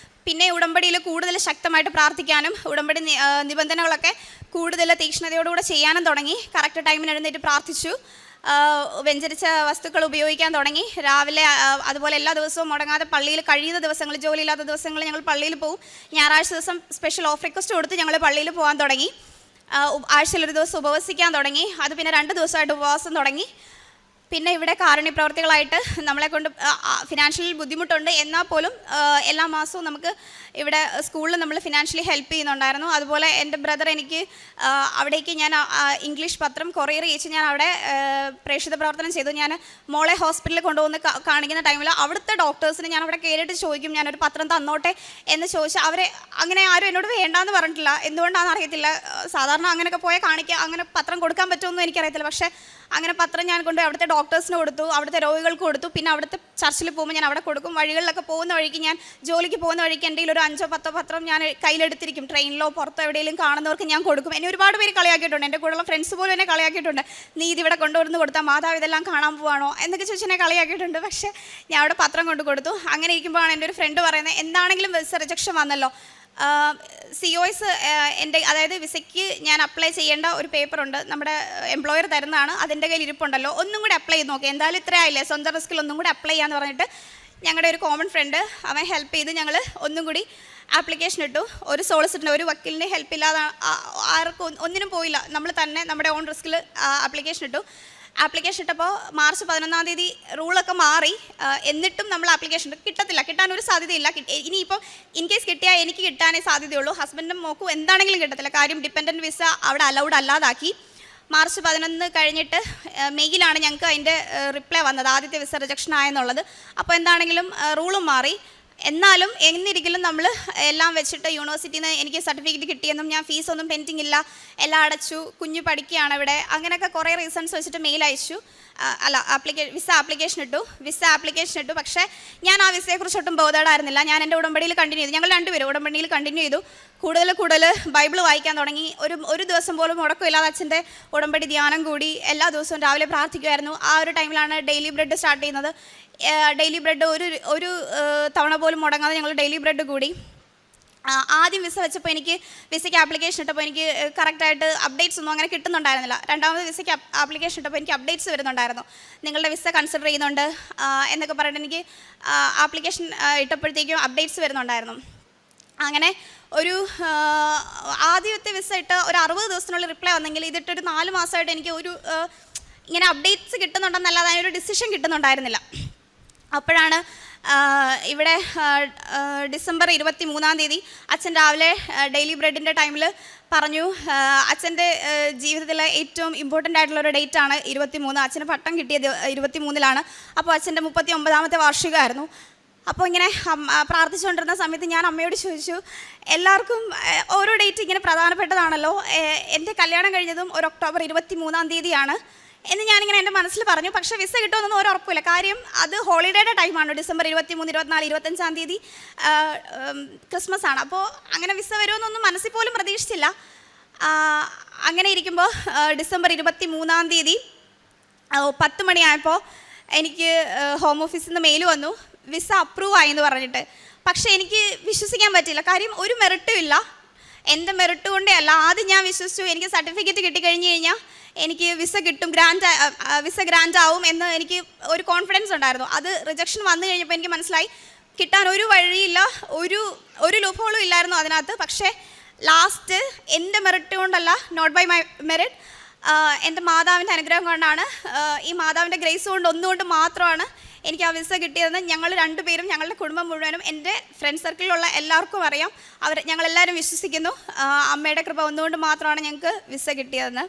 പിന്നെ ഉടമ്പടിയിൽ കൂടുതൽ ശക്തമായിട്ട് പ്രാർത്ഥിക്കാനും ഉടമ്പടി നിബന്ധനകളൊക്കെ കൂടുതൽ തീക്ഷ്ണതയോടുകൂടെ ചെയ്യാനും തുടങ്ങി. കറക്റ്റ് ടൈമിന് എഴുന്നേറ്റ് പ്രാർത്ഥിച്ചു. വ്യഞ്ചരിച്ച വസ്തുക്കൾ ഉപയോഗിക്കാൻ തുടങ്ങി. രാവിലെ അതുപോലെ എല്ലാ ദിവസവും മുടങ്ങാതെ പള്ളിയിൽ കഴിയുന്ന ദിവസങ്ങൾ, ജോലിയില്ലാത്ത ദിവസങ്ങളിൽ ഞങ്ങൾ പള്ളിയിൽ പോകും. ഞായറാഴ്ച ദിവസം സ്പെഷ്യൽ ഓഫ് റിക്വസ്റ്റ് കൊടുത്ത് ഞങ്ങൾ പള്ളിയിൽ പോകാൻ തുടങ്ങി. ആഴ്ചയിലൊരു ദിവസം ഉപവസിക്കാൻ തുടങ്ങി. അത് പിന്നെ 2 ദിവസമായിട്ട് ഉപവാസം തുടങ്ങി. പിന്നെ ഇവിടെ കാരുണ്യ പ്രവർത്തികളായിട്ട് നമ്മളെ കൊണ്ട് ഫിനാൻഷ്യലി ബുദ്ധിമുട്ടുണ്ട്. എന്നാൽ പോലും എല്ലാ മാസവും നമുക്ക് ഇവിടെ സ്കൂളിൽ നമ്മൾ ഫിനാൻഷ്യലി ഹെൽപ്പ് ചെയ്യുന്നുണ്ടായിരുന്നു. അതുപോലെ എൻ്റെ ബ്രദർ എനിക്ക് അവിടേക്ക് ഞാൻ ഇംഗ്ലീഷ് പത്രം കൊറിയർ അയച്ച് ഞാൻ അവിടെ പ്രേക്ഷിത പ്രവർത്തനം ചെയ്തു. ഞാൻ മോളെ ഹോസ്പിറ്റലിൽ കൊണ്ടുവന്ന് കാണിക്കുന്ന ടൈമിൽ അവിടുത്തെ ഡോക്ടേഴ്സിന് ഞാൻ അവിടെ കയറിയിട്ട് ചോദിക്കും, ഞാനൊരു പത്രം തന്നോട്ടെ എന്ന് ചോദിച്ചാൽ അവരെ അങ്ങനെ ആരും എന്നോട് വേണ്ടാന്ന് പറഞ്ഞിട്ടില്ല. എന്തുകൊണ്ടാണെന്ന് അറിയത്തില്ല. സാധാരണ അങ്ങനെയൊക്കെ പോയാൽ അങ്ങനെ പത്രം കൊടുക്കാൻ പറ്റുമെന്നും എനിക്കറിയത്തില്ല. പക്ഷേ അങ്ങനെ പത്രം ഞാൻ കൊണ്ട് അവിടുത്തെ ഡോക്ടേഴ്സിന് കൊടുത്തു, അവിടുത്തെ രോഗികൾക്ക് കൊടുത്തു. പിന്നെ അവിടുത്തെ ചർച്ചിൽ പോകുമ്പോൾ ഞാൻ അവിടെ കൊടുക്കും. വഴികളിലൊക്കെ പോകുന്ന വഴിക്ക്, ഞാൻ ജോലിക്ക് പോകുന്ന വഴിക്ക് എൻ്റെ ഒരു 5-10 പത്രം ഞാൻ കയ്യിലെടുത്തിരിക്കും. ട്രെയിനിലോ പുറത്തോ എവിടെയെങ്കിലും കാണുന്നവർക്ക് ഞാൻ കൊടുക്കും. എന്നെ ഒരുപാട് പേര് കളിയാക്കിയിട്ടുണ്ട്. എൻ്റെ കൂടെയുള്ള ഫ്രണ്ട്സ് പോലും എന്നെ കളിയാക്കിയിട്ടുണ്ട്. നീ ഇതിവിടെ കൊണ്ടുവന്ന് കൊടുത്താൽ മാതാവ് ഇതെല്ലാം കാണാൻ പോവാണോ എന്നൊക്കെ ചോദിച്ച് എന്നെ കളിയാക്കിയിട്ടുണ്ട്. പക്ഷേ ഞാൻ അവിടെ പത്രം കൊണ്ട് കൊടുത്തു. അങ്ങനെ ഇരിക്കുമ്പോഴാണ് എൻ്റെ ഒരു ഫ്രണ്ട് പറയുന്നത്, എന്താണെങ്കിലും വിസ റിജക്ഷൻ വന്നല്ലോ, COS എൻ്റെ, അതായത് വിസയ്ക്ക് ഞാൻ അപ്ലൈ ചെയ്യേണ്ട ഒരു പേപ്പറുണ്ട്, നമ്മുടെ എംപ്ലോയർ തരുന്നതാണ്, അതിൻ്റെ കയ്യിൽ ഇരിപ്പുണ്ടല്ലോ, ഒന്നും കൂടി അപ്ലൈ ചെയ്ത് നോക്കി, എന്തായാലും ഇത്ര ആയില്ലേ, സ്വന്തം റിസ്കിൽ ഒന്നും കൂടി അപ്ലൈ ചെയ്യാമെന്ന് പറഞ്ഞിട്ട് ഞങ്ങളുടെ ഒരു കോമൺ ഫ്രണ്ട് അവൻ ഹെൽപ്പ് ചെയ്ത് ഞങ്ങൾ ഒന്നും കൂടി ആപ്ലിക്കേഷൻ ഇട്ടു. ഒരു സോളിസിറ്റിൻ്റെ, ഒരു വക്കീലിൻ്റെ ഹെൽപ്പ് ഇല്ലാതെ ആർക്കും ഒന്നിനും പോയില്ല. നമ്മൾ തന്നെ നമ്മുടെ ഓൺ റിസ്കിൽ ആപ്ലിക്കേഷൻ ഇട്ടു. ആപ്ലിക്കേഷൻ ഇട്ടപ്പോൾ മാർച്ച് 11-ാം തീയതി റൂളൊക്കെ മാറി. എന്നിട്ടും നമ്മൾ ആപ്ലിക്കേഷൻ കിട്ടത്തില്ല, കിട്ടാനൊരു സാധ്യതയില്ല. ഇനിയിപ്പോൾ ഇൻ കേസ് കിട്ടിയാൽ എനിക്ക് കിട്ടാനേ സാധ്യതയുള്ളൂ. ഹസ്ബൻഡും മോക്കും എന്താണെങ്കിലും കിട്ടത്തില്ല. കാര്യം ഡിപ്പെൻഡൻറ്റ് വിസ അവിടെ അലൗഡ് അല്ലാതാക്കി. മാർച്ച് 11 കഴിഞ്ഞിട്ട് മെയ്യിലാണ് ഞങ്ങൾക്ക് അതിൻ്റെ റിപ്ലൈ വന്നത്, ആദ്യത്തെ വിസ റിജക്ഷൻ ആയെന്നുള്ളത്. അപ്പോൾ എന്താണെങ്കിലും റൂളും മാറി. എന്നാലും എന്നിരിക്കലും നമ്മൾ എല്ലാം വെച്ചിട്ട് യൂണിവേഴ്സിറ്റിയിൽ നിന്ന് എനിക്ക് സർട്ടിഫിക്കറ്റ് കിട്ടിയെന്നും ഞാൻ ഫീസൊന്നും പെൻഡിങ് ഇല്ല, എല്ലാം അടച്ചു, കുഞ്ഞ് പഠിക്കുകയാണ് ഇവിടെ, അങ്ങനെയൊക്കെ കുറേ റീസൺസ് വെച്ചിട്ട് മെയിൽ അയച്ചു. വിസ ആപ്ലിക്കേഷൻ ഇട്ടു. പക്ഷേ ഞാൻ ആ വിസയെക്കുറിച്ച് ഒട്ടും ബോധേഡായിരുന്നില്ല. ഞാൻ എൻ്റെ ഉടമ്പടിയിൽ കണ്ടിന്യൂ ചെയ്തു. ഞങ്ങൾ രണ്ടുപേരും ഉടമ്പടിയിൽ കണ്ടിന്യൂ ചെയ്തു. കൂടുതൽ ബൈബിൾ വായിക്കാൻ തുടങ്ങി. ഒരു ദിവസം പോലും മുടക്കമില്ലാതെ അച്ഛൻ്റെ ഉടമ്പടി ധ്യാനം കൂടി. എല്ലാ ദിവസവും രാവിലെ പ്രാർത്ഥിക്കുമായിരുന്നു. ആ ഒരു ടൈമിലാണ് ഡെയിലി ബ്രെഡ് സ്റ്റാർട്ട് ചെയ്യുന്നത്. ഡെയിലി ബ്രെഡ് ഒരു തവണ പോലും മുടങ്ങാതെ ഞങ്ങൾ ഡെയിലി ബ്രെഡ് കൂടി. ആദ്യം വിസ വെച്ചപ്പോൾ വിസയ്ക്ക് ആപ്ലിക്കേഷൻ ഇട്ടപ്പോൾ എനിക്ക് കറക്റ്റായിട്ട് അപ്ഡേറ്റ്സ് ഒന്നും അങ്ങനെ കിട്ടുന്നുണ്ടായിരുന്നില്ല. രണ്ടാമത് വിസയ്ക്ക് ആപ്ലിക്കേഷൻ ഇട്ടപ്പോൾ എനിക്ക് അപ്ഡേറ്റ്സ് വരുന്നുണ്ടായിരുന്നു. നിങ്ങളുടെ വിസ കൺസിഡർ ചെയ്യുന്നുണ്ട് എന്നൊക്കെ പറഞ്ഞിട്ട് എനിക്ക് ആപ്ലിക്കേഷൻ ഇട്ടപ്പോഴത്തേക്കും അപ്ഡേറ്റ്സ് വരുന്നുണ്ടായിരുന്നു. അങ്ങനെ ഒരു ആദ്യത്തെ വിസ ഇട്ട് ഒരു 60 ദിവസത്തിനുള്ളിൽ റിപ്ലൈ വന്നെങ്കിൽ ഇതിട്ടൊരു 4 മാസമായിട്ട് എനിക്ക് ഇങ്ങനെ അപ്ഡേറ്റ്സ് കിട്ടുന്നുണ്ടെന്നല്ലാതെ അതിനൊരു ഡിസിഷൻ കിട്ടുന്നുണ്ടായിരുന്നില്ല. അപ്പോഴാണ് ഇവിടെ ഡിസംബർ 23-ാം തീയതി അച്ഛൻ രാവിലെ ഡെയിലി ബ്രെഡിൻ്റെ ടൈമിൽ പറഞ്ഞു, അച്ഛൻ്റെ ജീവിതത്തിലെ ഏറ്റവും ഇമ്പോർട്ടൻ്റ് ആയിട്ടുള്ളൊരു ഡേറ്റാണ് 23. അച്ഛന് പട്ടം കിട്ടിയത് 23-ലാണ്. അപ്പോൾ അച്ഛൻ്റെ 39-ാമത്തെ വാർഷികമായിരുന്നു. അപ്പോൾ ഇങ്ങനെ പ്രാർത്ഥിച്ചുകൊണ്ടിരുന്ന സമയത്ത് ഞാൻ അമ്മയോട് ചോദിച്ചു, എല്ലാവർക്കും ഓരോ ഡേറ്റ് ഇങ്ങനെ പ്രധാനപ്പെട്ടതാണല്ലോ, എൻ്റെ കല്യാണം കഴിഞ്ഞതും ഒരു ഒക്ടോബർ 23-ാം തീയതിയാണ് എന്ന് ഞാനിങ്ങനെ എൻ്റെ മനസ്സിൽ പറഞ്ഞു. പക്ഷേ വിസ കിട്ടുമെന്നൊന്നും ഒരു ഉറപ്പില്ല. കാര്യം അത് ഹോളിഡേയുടെ ടൈമാണ്. ഡിസംബർ 23, 24, 25-ാം തീയതി ക്രിസ്മസ് ആണ്. അപ്പോൾ അങ്ങനെ വിസ വരുമെന്നൊന്നും മനസ്സിൽ പോലും പ്രതീക്ഷിച്ചില്ല. അങ്ങനെ ഇരിക്കുമ്പോൾ ഡിസംബർ 23-ാം തീയതി 10 മണിയായപ്പോൾ എനിക്ക് ഹോം ഓഫീസിൽ നിന്ന് മെയിൽ വന്നു, വിസ അപ്രൂവ് ആയി എന്ന് പറഞ്ഞിട്ട്. പക്ഷേ എനിക്ക് വിശ്വസിക്കാൻ പറ്റില്ല. കാര്യം ഒരു മെറിറ്റും ഇല്ല. എൻ്റെ മെറിറ്റ് കൊണ്ടേ അല്ല. ആദ്യം ഞാൻ വിശ്വസിച്ചു എനിക്ക് സർട്ടിഫിക്കറ്റ് കിട്ടിക്കഴിഞ്ഞ് കഴിഞ്ഞാൽ എനിക്ക് വിസ കിട്ടും, വിസ ഗ്രാൻഡ് ആവും എന്ന് എനിക്ക് ഒരു കോൺഫിഡൻസ് ഉണ്ടായിരുന്നു. അത് റിജക്ഷൻ വന്നു കഴിഞ്ഞപ്പോൾ എനിക്ക് മനസ്സിലായി കിട്ടാൻ ഒരു വഴിയില്ല, ഒരു ലൂപ്ഹോളും ഇല്ലായിരുന്നു അതിനകത്ത്. പക്ഷേ ലാസ്റ്റ് എൻ്റെ മെറിറ്റ് കൊണ്ടല്ല, നോട്ട് ബൈ മൈ മെറിറ്റ്, എൻ്റെ മാതാവിൻ്റെ അനുഗ്രഹം കൊണ്ടാണ്, ഈ മാതാവിൻ്റെ ഗ്രേസ് കൊണ്ട് ഒന്നുകൊണ്ട് മാത്രമാണ് എനിക്ക് ആ വിസ കിട്ടിയതെന്ന് ഞങ്ങൾ രണ്ടുപേരും, ഞങ്ങളുടെ കുടുംബം മുഴുവനും, എൻ്റെ ഫ്രണ്ട് സർക്കിളിലുള്ള എല്ലാവർക്കും അറിയാം. ഞങ്ങളെല്ലാവരും വിശ്വസിക്കുന്നു അമ്മയുടെ കൃപ ഒന്നുകൊണ്ട് മാത്രമാണ് ഞങ്ങൾക്ക് വിസ കിട്ടിയതെന്ന്.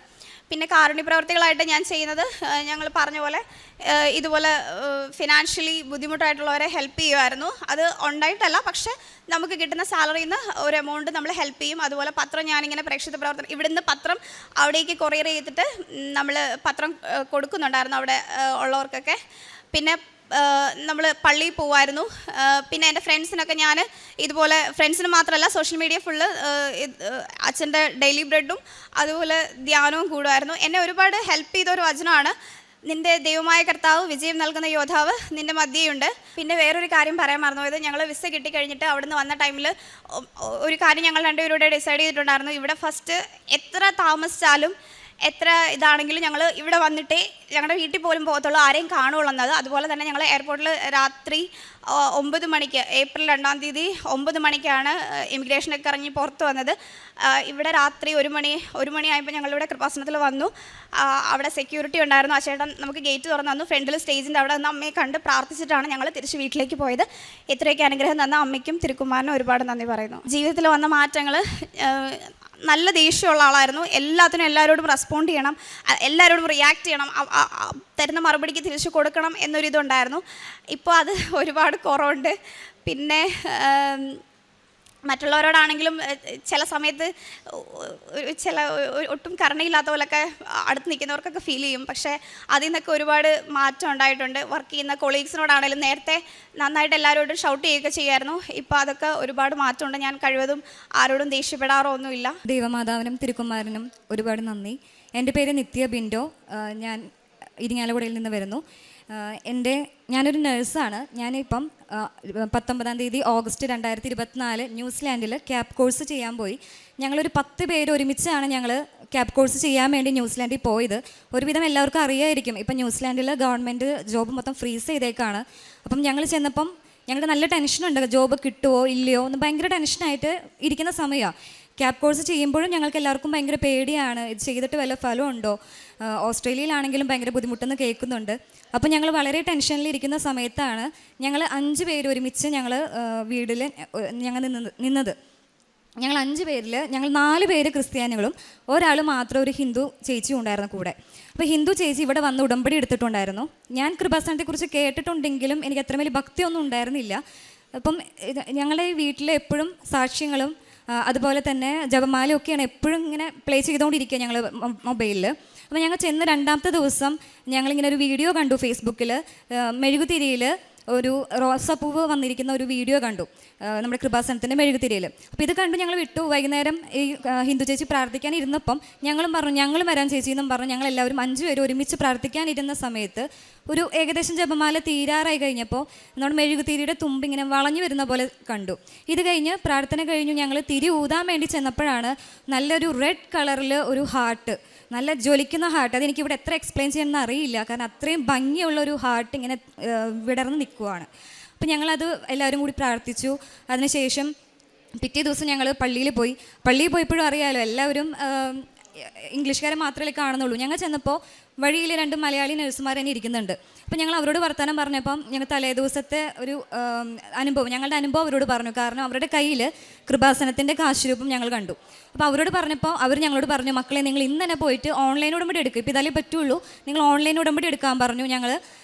പിന്നെ കാരുണ്യ പ്രവർത്തികളായിട്ട് ഞാൻ ചെയ്യുന്നത് ഞങ്ങൾ പറഞ്ഞ പോലെ ഇതുപോലെ ഫിനാൻഷ്യലി ബുദ്ധിമുട്ടായിട്ടുള്ളവരെ ഹെൽപ്പ് ചെയ്യുമായിരുന്നു. അത് ഉണ്ടായിട്ടല്ല, പക്ഷേ നമുക്ക് കിട്ടുന്ന സാലറിയിൽ നിന്ന് ഒരു എമൗണ്ട് നമ്മൾ ഹെൽപ്പ് ചെയ്യും. അതുപോലെ പത്രം ഞാനിങ്ങനെ പ്രേക്ഷിത പ്രവർത്തനം ഇവിടുന്ന് പത്രം അവിടേക്ക് കൊറിയർ ചെയ്തിട്ട് നമ്മൾ പത്രം കൊടുക്കുന്നുണ്ടായിരുന്നു അവിടെ ഉള്ളവർക്കൊക്കെ. പിന്നെ നമ്മൾ പള്ളിയിൽ പോകുമായിരുന്നു. പിന്നെ എൻ്റെ ഫ്രണ്ട്സിനൊക്കെ ഞാൻ ഇതുപോലെ ഫ്രണ്ട്സിന് മാത്രമല്ല സോഷ്യൽ മീഡിയ ഫുള്ള് അച്ഛൻ്റെ ഡെയിലി ബ്രെഡും അതുപോലെ ധ്യാനവും കൂടുമായിരുന്നു. എന്നെ ഒരുപാട് ഹെൽപ്പ് ചെയ്ത ഒരു വചനമാണ്, നിൻ്റെ ദൈവമായ കർത്താവ് വിജയം നൽകുന്ന യോദ്ധാവ് നിൻ്റെ മധ്യയുണ്ട്. പിന്നെ വേറൊരു കാര്യം പറയാൻ മറന്നുപോയത്, ഞങ്ങൾ വിസ കിട്ടിക്കഴിഞ്ഞിട്ട് അവിടുന്ന് വന്ന ടൈമിൽ ഒരു കാര്യം ഞങ്ങൾ രണ്ടുപേരുടെ ഡിസൈഡ് ചെയ്തിട്ടുണ്ടായിരുന്നു. ഇവിടെ ഫസ്റ്റ് എത്ര താമസിച്ചാലും എത്ര ഇതാണെങ്കിലും ഞങ്ങൾ ഇവിടെ വന്നിട്ടേ ഞങ്ങളുടെ വീട്ടിൽ പോലും പോകത്തുള്ളൂ, ആരെയും കാണുള്ളൂ എന്നത്. അതുപോലെ തന്നെ ഞങ്ങൾ എയർപോർട്ടിൽ രാത്രി 9 മണിക്ക് ഏപ്രിൽ 2-ാം തീയതി 9 മണിക്കാണ് ഇമിഗ്രേഷനൊക്കെ ഇറങ്ങി പുറത്ത് വന്നത്. ഇവിടെ രാത്രി 1 മണിയായപ്പോൾ ഞങ്ങളിവിടെ കൃപാസനത്തിൽ വന്നു. അവിടെ സെക്യൂരിറ്റി ഉണ്ടായിരുന്നു. ആ ചേട്ടൻ നമുക്ക് ഗേറ്റ് തുറന്നു തന്നു. ഫ്രണ്ടിൽ സ്റ്റേജിൻ്റെ അവിടെ നിന്ന് അമ്മയെ കണ്ട് പ്രാർത്ഥിച്ചിട്ടാണ് ഞങ്ങൾ തിരിച്ച് വീട്ടിലേക്ക് പോയത്. ഇത്രയൊക്കെ അനുഗ്രഹം തന്ന അമ്മയ്ക്കും തിരുക്കുമാരനും ഒരുപാട് നന്ദി പറയുന്നു. ജീവിതത്തിൽ വന്ന മാറ്റങ്ങൾ, നല്ല ദേഷ്യമുള്ള ആളായിരുന്നു. എല്ലാത്തിനും എല്ലാവരോടും റെസ്പോണ്ട് ചെയ്യണം, എല്ലാവരോടും റിയാക്ട് ചെയ്യണം, തരുന്ന മറുപടിക്ക് തിരിച്ചു കൊടുക്കണം എന്നൊരിതുണ്ടായിരുന്നു. ഇപ്പോൾ അത് ഒരുപാട് കുറവുണ്ട്. പിന്നെ മറ്റുള്ളവരോടാണെങ്കിലും ചില സമയത്ത് ഒട്ടും കരുണയില്ലാത്ത പോലൊക്കെ അടുത്ത് നിൽക്കുന്നവർക്കൊക്കെ ഫീൽ ചെയ്യും. പക്ഷേ അതിൽ നിന്നൊക്കെ ഒരുപാട് മാറ്റം ഉണ്ടായിട്ടുണ്ട്. വർക്ക് ചെയ്യുന്ന കൊളീഗ്സിനോടാണെങ്കിലും നേരത്തെ നന്നായിട്ട് എല്ലാവരോടും ഷൗട്ട് ചെയ്യുകയൊക്കെ ചെയ്യുമായിരുന്നു. ഇപ്പോൾ അതൊക്കെ ഒരുപാട് മാറ്റമുണ്ട്. ഞാൻ കഴിവതും ആരോടും ദേഷ്യപ്പെടാറോ ഒന്നുമില്ല. ദൈവമാതാവിനും തിരുക്കുമാരനും ഒരുപാട് നന്ദി. എൻ്റെ പേര് നിത്യ ബിൻഡോ. ഞാൻ ഇരിങ്ങാലക്കുടയിൽ നിന്ന് വരുന്നു. ഞാനൊരു നഴ്സാണ്. ഞാനിപ്പം 19-ാം തീയതി ഓഗസ്റ്റ് 2024 ന്യൂസിലാൻഡിൽ ക്യാബ് കോഴ്സ് ചെയ്യാൻ പോയി. ഞങ്ങളൊരു 10 പേര് ഒരുമിച്ചാണ് ഞങ്ങൾ ക്യാബ് കോഴ്സ് ചെയ്യാൻ വേണ്ടി ന്യൂസിലാൻഡിൽ പോയത്. ഒരുവിധം എല്ലാവർക്കും അറിയായിരിക്കും, ഇപ്പം ന്യൂസിലാൻഡിൽ ഗവൺമെൻറ് ജോബ് മൊത്തം ഫ്രീസ് ചെയ്തേക്കാണ്. അപ്പം ഞങ്ങൾ ചെന്നപ്പം ഞങ്ങൾക്ക് നല്ല ടെൻഷനുണ്ട്, ജോബ് കിട്ടുമോ ഇല്ലയോ എന്ന് ഭയങ്കര ടെൻഷനായിട്ട് ഇരിക്കുന്ന സമയമാണ്. ക്യാബ് കോഴ്സ് ചെയ്യുമ്പോഴും ഞങ്ങൾക്ക് എല്ലാവർക്കും ഭയങ്കര പേടിയാണ്, ഇത് ചെയ്തിട്ട് വല്ല ഫലമുണ്ടോ, ഓസ്ട്രേലിയയിലാണെങ്കിലും ഭയങ്കര ബുദ്ധിമുട്ടെന്ന് കേൾക്കുന്നുണ്ട്. അപ്പോൾ ഞങ്ങൾ വളരെ ടെൻഷനിലിരിക്കുന്ന സമയത്താണ് ഞങ്ങൾ 5 പേര് ഒരുമിച്ച് ഞങ്ങൾ വീട്ടിൽ ഞങ്ങൾ നിന്നത്. ഞങ്ങൾ 5 പേരിൽ ഞങ്ങൾ 4 പേര് ക്രിസ്ത്യാനികളും ഒരാൾ മാത്രം ഒരു ഹിന്ദു ചേച്ചി ഉണ്ടായിരുന്നു കൂടെ. അപ്പോൾ ഹിന്ദു ചേച്ചി ഇവിടെ വന്ന് ഉടമ്പടി എടുത്തിട്ടുണ്ടായിരുന്നു. ഞാൻ കൃപാസനത്തെക്കുറിച്ച് കേട്ടിട്ടുണ്ടെങ്കിലും എനിക്ക് അത്ര വലിയ ഭക്തിയൊന്നും ഉണ്ടായിരുന്നില്ല. അപ്പം ഞങ്ങളുടെ വീട്ടിൽ എപ്പോഴും സാക്ഷ്യങ്ങളും അതുപോലെ തന്നെ ജപമാലയൊക്കെയാണ് എപ്പോഴും ഇങ്ങനെ പ്ലേ ചെയ്തുകൊണ്ടിരിക്കുക ഞങ്ങൾ മൊബൈലിൽ. അപ്പോൾ ഞങ്ങൾ ചെന്ന് 2-ാമത്തെ ദിവസം ഞങ്ങളിങ്ങനെ ഒരു വീഡിയോ കണ്ടു ഫേസ്ബുക്കിൽ. മെഴുകുതിരിയിൽ ഒരു റോസാപ്പൂവ് വന്നിരിക്കുന്ന ഒരു വീഡിയോ കണ്ടു നമ്മുടെ കൃപാസനത്തിൻ്റെ മെഴുകുതിരിയിൽ. അപ്പോൾ ഇത് കണ്ടു ഞങ്ങൾ വിട്ടു. വൈകുന്നേരം ഈ ഹിന്ദു ചേച്ചി പ്രാർത്ഥിക്കാൻ ഇരുന്നപ്പം ഞങ്ങളും പറഞ്ഞു ഞങ്ങൾ വരാൻ ചേച്ചി എന്നും പറഞ്ഞു ഞങ്ങളെല്ലാവരും 5 പേര് ഒരുമിച്ച് പ്രാർത്ഥിക്കാനിരുന്ന സമയത്ത് ഒരു ഏകദേശം ജപമാല തീരാറായി കഴിഞ്ഞപ്പോൾ നമ്മുടെ മെഴുകുതിരിയുടെ തുമ്പ് ഇങ്ങനെ വളഞ്ഞു വരുന്ന പോലെ കണ്ടു. ഇത് കഴിഞ്ഞ് പ്രാർത്ഥന കഴിഞ്ഞു ഞങ്ങൾ തിരി ഊതാൻ വേണ്ടി ചെന്നപ്പോഴാണ് നല്ലൊരു റെഡ് കളറിൽ ഒരു ഹാർട്ട്, നല്ല ജ്വലിക്കുന്ന ഹാർട്ട്. അതെനിക്കിവിടെ എത്ര എക്സ്പ്ലെയിൻ ചെയ്യണമെന്ന് അറിയില്ല, കാരണം അത്രയും ഭംഗിയുള്ളൊരു ഹാർട്ട് ഇങ്ങനെ വിടർന്ന് നിൽക്കുവാണ്. അപ്പം ഞങ്ങളത് എല്ലാവരും കൂടി പ്രാർത്ഥിച്ചു. അതിനുശേഷം പിറ്റേ ദിവസം ഞങ്ങൾ പള്ളിയിൽ പോയപ്പോഴും അറിയാമല്ലോ എല്ലാവരും ഇംഗ്ലീഷുകാരെ മാത്രമേ കാണുന്നുള്ളൂ. ഞങ്ങൾ ചെന്നപ്പോൾ വഴിയിൽ 2 മലയാളി നഴ്സുമാർ തന്നെ ഇരിക്കുന്നുണ്ട്. അപ്പോൾ ഞങ്ങൾ അവരോട് വർത്തമാനം പറഞ്ഞപ്പം ഞങ്ങൾ തലേ ദിവസത്തെ ഒരു ഞങ്ങളുടെ അനുഭവം അവരോട് പറഞ്ഞു. കാരണം അവരുടെ കയ്യിൽ കൃപാസനത്തിൻ്റെ കാശുരൂപം ഞങ്ങൾ കണ്ടു. അപ്പോൾ അവരോട് പറഞ്ഞപ്പോൾ അവർ ഞങ്ങളോട് പറഞ്ഞു, മക്കളെ നിങ്ങൾ ഇന്ന് തന്നെ പോയിട്ട് ഓൺലൈൻ ഉടമ്പടി എടുക്കുക, ഇപ്പോൾ ഇതാലേ പറ്റുള്ളൂ, നിങ്ങൾ ഓൺലൈൻ ഉടമ്പടി എടുക്കാൻ പറഞ്ഞു. ഞങ്ങൾ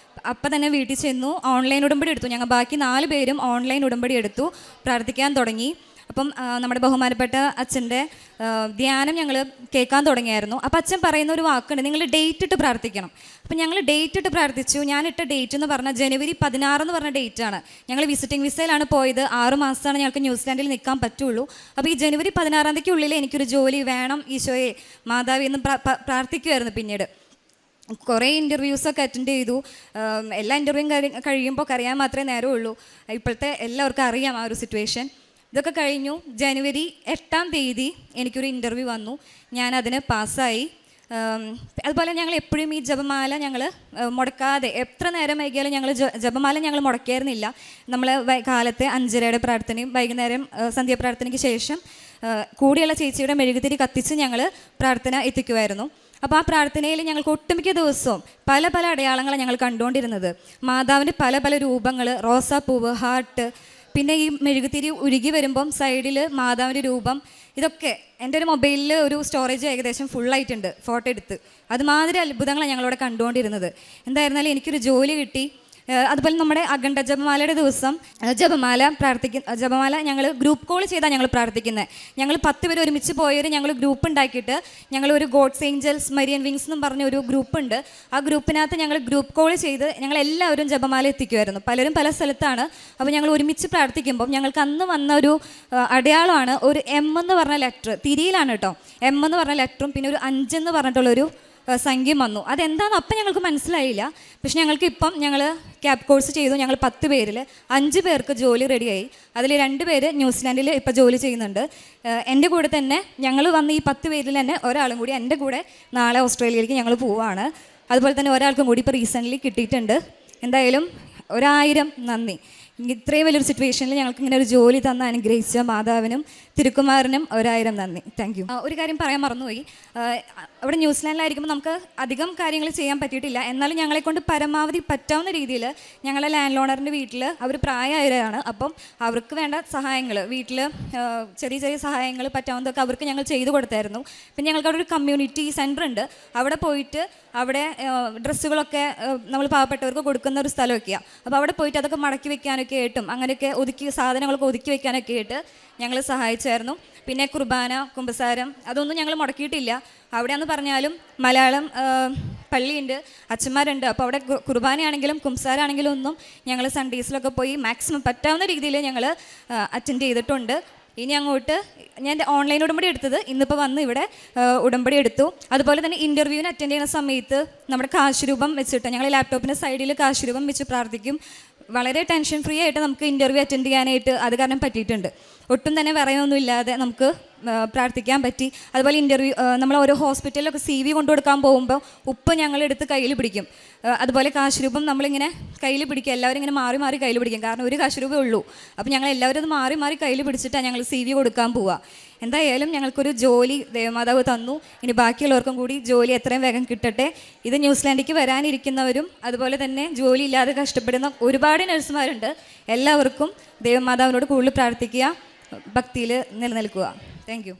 അപ്പം തന്നെ വീട്ടിൽ ചെന്നു, ഓൺലൈൻ ഉടമ്പടി എടുത്തു. ഞങ്ങൾ ബാക്കി 4 പേരും ഓൺലൈൻ ഉടമ്പടി എടുത്തു, പ്രാർത്ഥിക്കാൻ തുടങ്ങി. അപ്പം നമ്മുടെ ബഹുമാനപ്പെട്ട അച്ഛൻ്റെ ധ്യാനം ഞങ്ങൾ കേൾക്കാൻ തുടങ്ങിയായിരുന്നു. അപ്പോൾ അച്ഛൻ പറയുന്ന ഒരു വാക്കുണ്ട്, നിങ്ങൾ ഡേറ്റ് ഇട്ട് പ്രാർത്ഥിക്കണം. അപ്പം ഞങ്ങൾ ഡേറ്റ് ഇട്ട് പ്രാർത്ഥിച്ചു. ഞാനിട്ട ഡേറ്റ് എന്ന് പറഞ്ഞാൽ ജനുവരി 16 എന്ന് പറഞ്ഞ ഡേറ്റാണ്. ഞങ്ങൾ വിസിറ്റിംഗ് വിസയിലാണ് പോയത്. 6 മാസമാണ് ഞങ്ങൾക്ക് ന്യൂസിലാൻഡിൽ നിൽക്കാൻ പറ്റുള്ളൂ. അപ്പോൾ ഈ ജനുവരി 16 തീയതിക്കുള്ളിൽ എനിക്കൊരു ജോലി വേണം ഈശോയെ മാതാവി എന്ന് പ്രാർത്ഥിക്കുമായിരുന്നു. പിന്നീട് കുറേ ഇൻ്റർവ്യൂസൊക്കെ അറ്റൻഡ് ചെയ്തു. എല്ലാ ഇൻ്റർവ്യൂവും കഴിയുമ്പോൾ അറിയാൻ മാത്രമേ നേരമുള്ളൂ. ഇപ്പോഴത്തെ എല്ലാവർക്കും അറിയാം ആ ഒരു സിറ്റുവേഷൻ. ഇതൊക്കെ കഴിഞ്ഞു. ജനുവരി 8-ാം തീയതി എനിക്കൊരു ഇൻ്റർവ്യൂ വന്നു. ഞാനതിന് പാസ്സായി. അതുപോലെ ഞങ്ങൾ എപ്പോഴും ഈ ജപമാല ഞങ്ങൾ മുടക്കാതെ എത്ര നേരം വൈകിയാലും ഞങ്ങൾ ജപമാല ഞങ്ങൾ മുടക്കായിരുന്നില്ല. നമ്മൾ കാലത്തെ 5:30 പ്രാർത്ഥനയും വൈകുന്നേരം സന്ധ്യാപ്രാർത്ഥനയ്ക്ക് ശേഷം കൂടിയുള്ള ചേച്ചിയുടെ മെഴുകുതിരി കത്തിച്ച് ഞങ്ങൾ പ്രാർത്ഥന എത്തിക്കുമായിരുന്നു. അപ്പോൾ ആ പ്രാർത്ഥനയിൽ ഞങ്ങൾക്ക് ഒട്ടുമിക്ക ദിവസവും പല പല അടയാളങ്ങളാണ് ഞങ്ങൾ കണ്ടുകൊണ്ടിരുന്നത്. മാതാവിൻ്റെ പല പല രൂപങ്ങൾ, റോസാപ്പൂവ്, ഹാർട്ട്, പിന്നെ ഈ മെഴുകുതിരി ഉരുകി വരുമ്പം സൈഡിൽ മാതാവിൻ്റെ രൂപം, ഇതൊക്കെ എൻ്റെ ഒരു മൊബൈലിൽ ഒരു സ്റ്റോറേജ് ഏകദേശം ഫുള്ളായിട്ടുണ്ട് ഫോട്ടോ എടുത്ത്. അതുമാതിരി അത്ഭുതങ്ങളാണ് ഞങ്ങളിവിടെ കണ്ടുകൊണ്ടിരുന്നത്. എന്തായിരുന്നാലും എനിക്കൊരു ജോലി കിട്ടി. അതുപോലെ നമ്മുടെ അഖണ്ഡ ജപമാലയുടെ ദിവസം ജപമാല ഞങ്ങൾ ഗ്രൂപ്പ് കോൾ ചെയ്താണ് ഞങ്ങൾ പ്രാർത്ഥിക്കുന്നത്. ഞങ്ങൾ 10 പേര് ഒരുമിച്ച് പോയവർ ഞങ്ങൾ ഗ്രൂപ്പ് ഉണ്ടാക്കിയിട്ട് ഞങ്ങൾ ഒരു ഗോഡ്സ് ഏഞ്ചൽസ് മരിയൻ വിങ്സ് എന്നും പറഞ്ഞ ഒരു ഗ്രൂപ്പുണ്ട്. ആ ഗ്രൂപ്പിനകത്ത് ഞങ്ങൾ ഗ്രൂപ്പ് കോൾ ചെയ്ത് ഞങ്ങൾ എല്ലാവരും ജപമാല എത്തിക്കുമായിരുന്നു. പലരും പല സ്ഥലത്താണ്. അപ്പോൾ ഞങ്ങൾ ഒരുമിച്ച് പ്രാർത്ഥിക്കുമ്പം ഞങ്ങൾക്ക് അന്ന് വന്ന ഒരു അടയാളമാണ് ഒരു M എന്ന് പറഞ്ഞ ലെറ്റർ, തിരിയിലാണ് കേട്ടോ, M എന്ന് പറഞ്ഞ ലെറ്ററും പിന്നെ ഒരു 5 എന്ന് പറഞ്ഞിട്ടുള്ളൊരു സംഖ്യം വന്നു. അതെന്താണെന്ന് അപ്പം ഞങ്ങൾക്ക് മനസ്സിലായില്ല. പക്ഷെ ഞങ്ങൾക്ക് ഇപ്പം ഞങ്ങൾ ക്യാബ് കോഴ്സ് ചെയ്തു. ഞങ്ങൾ 10 പേരിൽ 5 പേർക്ക് ജോലി റെഡിയായി. അതിൽ 2 പേര് ന്യൂസിലാൻഡിൽ ഇപ്പോൾ ജോലി ചെയ്യുന്നുണ്ട്. എൻ്റെ കൂടെ തന്നെ ഞങ്ങൾ വന്ന ഈ 10 പേരിൽ തന്നെ ഒരാളും കൂടി എൻ്റെ കൂടെ നാളെ ഓസ്ട്രേലിയയിലേക്ക് ഞങ്ങൾ പോവുകയാണ്. അതുപോലെ തന്നെ ഒരാൾക്കും കൂടി ഇപ്പോൾ റീസെൻ്റ്ലി കിട്ടിയിട്ടുണ്ട്. എന്തായാലും 1000 നന്ദി. ഇത്രയും വലിയൊരു സിറ്റുവേഷനിൽ ഞങ്ങൾക്ക് ഇങ്ങനെ ഒരു ജോലി തന്ന് അനുഗ്രഹിച്ച മാതാവിനും തിരുക്കുമാരനും 1000 നന്ദി. Thank you. ഒരു കാര്യം പറയാൻ മറന്നുപോയി. അവിടെ ന്യൂസിലാൻഡിലായിരിക്കുമ്പോൾ നമുക്ക് അധികം കാര്യങ്ങൾ ചെയ്യാൻ പറ്റിയിട്ടില്ല. എന്നാലും ഞങ്ങളെക്കൊണ്ട് പരമാവധി പറ്റാവുന്ന രീതിയിൽ ഞങ്ങളെ ലാൻഡ് ലോണറിൻ്റെ വീട്ടിൽ അവർ പ്രായമായവരാണ്. അപ്പം അവർക്ക് വേണ്ട സഹായങ്ങൾ വീട്ടിൽ ചെറിയ ചെറിയ സഹായങ്ങൾ പറ്റാവുന്നതൊക്കെ അവർക്ക് ഞങ്ങൾ ചെയ്തു കൊടുത്തായിരുന്നു. പിന്നെ ഞങ്ങൾക്ക് അവിടെ ഒരു കമ്മ്യൂണിറ്റി സെൻ്റർ ഉണ്ട്. അവിടെ പോയിട്ട് അവിടെ ഡ്രസ്സുകളൊക്കെ നമ്മൾ പാവപ്പെട്ടവർക്ക് കൊടുക്കുന്ന ഒരു സ്ഥലമൊക്കെയാണ്. അപ്പോൾ അവിടെ പോയിട്ട് അതൊക്കെ മടക്കി വെക്കാനൊക്കെ ആയിട്ടും അങ്ങനെയൊക്കെ സാധനങ്ങളൊക്കെ ഒതുക്കി വെക്കാനൊക്കെ ആയിട്ട് ഞങ്ങൾ സഹായിച്ചായിരുന്നു. പിന്നെ കുർബാന, കുമ്പസാരം അതൊന്നും ഞങ്ങൾ മുടക്കിയിട്ടില്ല. അവിടെയെന്ന് പറഞ്ഞാലും മലയാളം പള്ളിയുണ്ട്, അച്ഛന്മാരുണ്ട്. അപ്പോൾ അവിടെ കുർബാനയാണെങ്കിലും കുമ്പസാരാണെങ്കിലും ഒന്നും ഞങ്ങൾ സൺഡേസിലൊക്കെ പോയി മാക്സിമം പറ്റാവുന്ന രീതിയിൽ ഞങ്ങൾ അറ്റൻഡ് ചെയ്തിട്ടുണ്ട്. ഇനി അങ്ങോട്ട് ഞാൻ ഓൺലൈൻ ഉടമ്പടി എടുത്തത്, ഇന്നിപ്പോൾ വന്ന് ഇവിടെ ഉടമ്പടി എടുത്തു. അതുപോലെ തന്നെ ഇൻ്റർവ്യൂവിന് അറ്റൻഡ് ചെയ്യുന്ന സമയത്ത് നമ്മുടെ കാശുരൂപം വെച്ചിട്ട് ഞങ്ങൾ ലാപ്ടോപ്പിൻ്റെ സൈഡിൽ കാശുരൂപം വെച്ച് പ്രാർത്ഥിക്കും. വളരെ ടെൻഷൻ ഫ്രീ ആയിട്ട് നമുക്ക് ഇൻ്റർവ്യൂ അറ്റൻഡ് ചെയ്യാനായിട്ട് അത് കാരണം പറ്റിയിട്ടുണ്ട്. ഒട്ടും തന്നെ വിറയൊന്നും ഇല്ലാതെ നമുക്ക് പ്രാർത്ഥിക്കാൻ പറ്റി. അതുപോലെ ഇൻ്റർവ്യൂ നമ്മൾ ഓരോ ഹോസ്പിറ്റലിലൊക്കെ CV കൊണ്ടു കൊടുക്കാൻ പോകുമ്പോൾ ഉപ്പ് ഞങ്ങളെടുത്ത് കയ്യിൽ പിടിക്കും. അതുപോലെ കാശുരൂപം നമ്മളിങ്ങനെ കയ്യിൽ പിടിക്കുക, എല്ലാവരും ഇങ്ങനെ മാറി മാറി കയ്യിൽ പിടിക്കും. കാരണം ഒരു കാശുരൂപേ ഉള്ളൂ. അപ്പോൾ ഞങ്ങൾ എല്ലാവരും അത് മാറി മാറി കയ്യിൽ പിടിച്ചിട്ടാണ് ഞങ്ങൾ CV കൊടുക്കാൻ പോവുക. എന്തായാലും ഞങ്ങൾക്കൊരു ജോലി ദേവമാതാവ് തന്നു. ഇനി ബാക്കിയുള്ളവർക്കും കൂടി ജോലി എത്രയും വേഗം കിട്ടട്ടെ. ഇത് ന്യൂസിലാൻഡിലേക്ക് വരാനിരിക്കുന്നവരും അതുപോലെ തന്നെ ജോലി ഇല്ലാതെ കഷ്ടപ്പെടുന്ന ഒരുപാട് നഴ്സുമാരുണ്ട്. എല്ലാവർക്കും ദേവമാതാവിനോട് കൂടുതൽ പ്രാർത്ഥിക്കുക, ഭക്തിയിൽ നിലനിൽക്കുക. Thank U.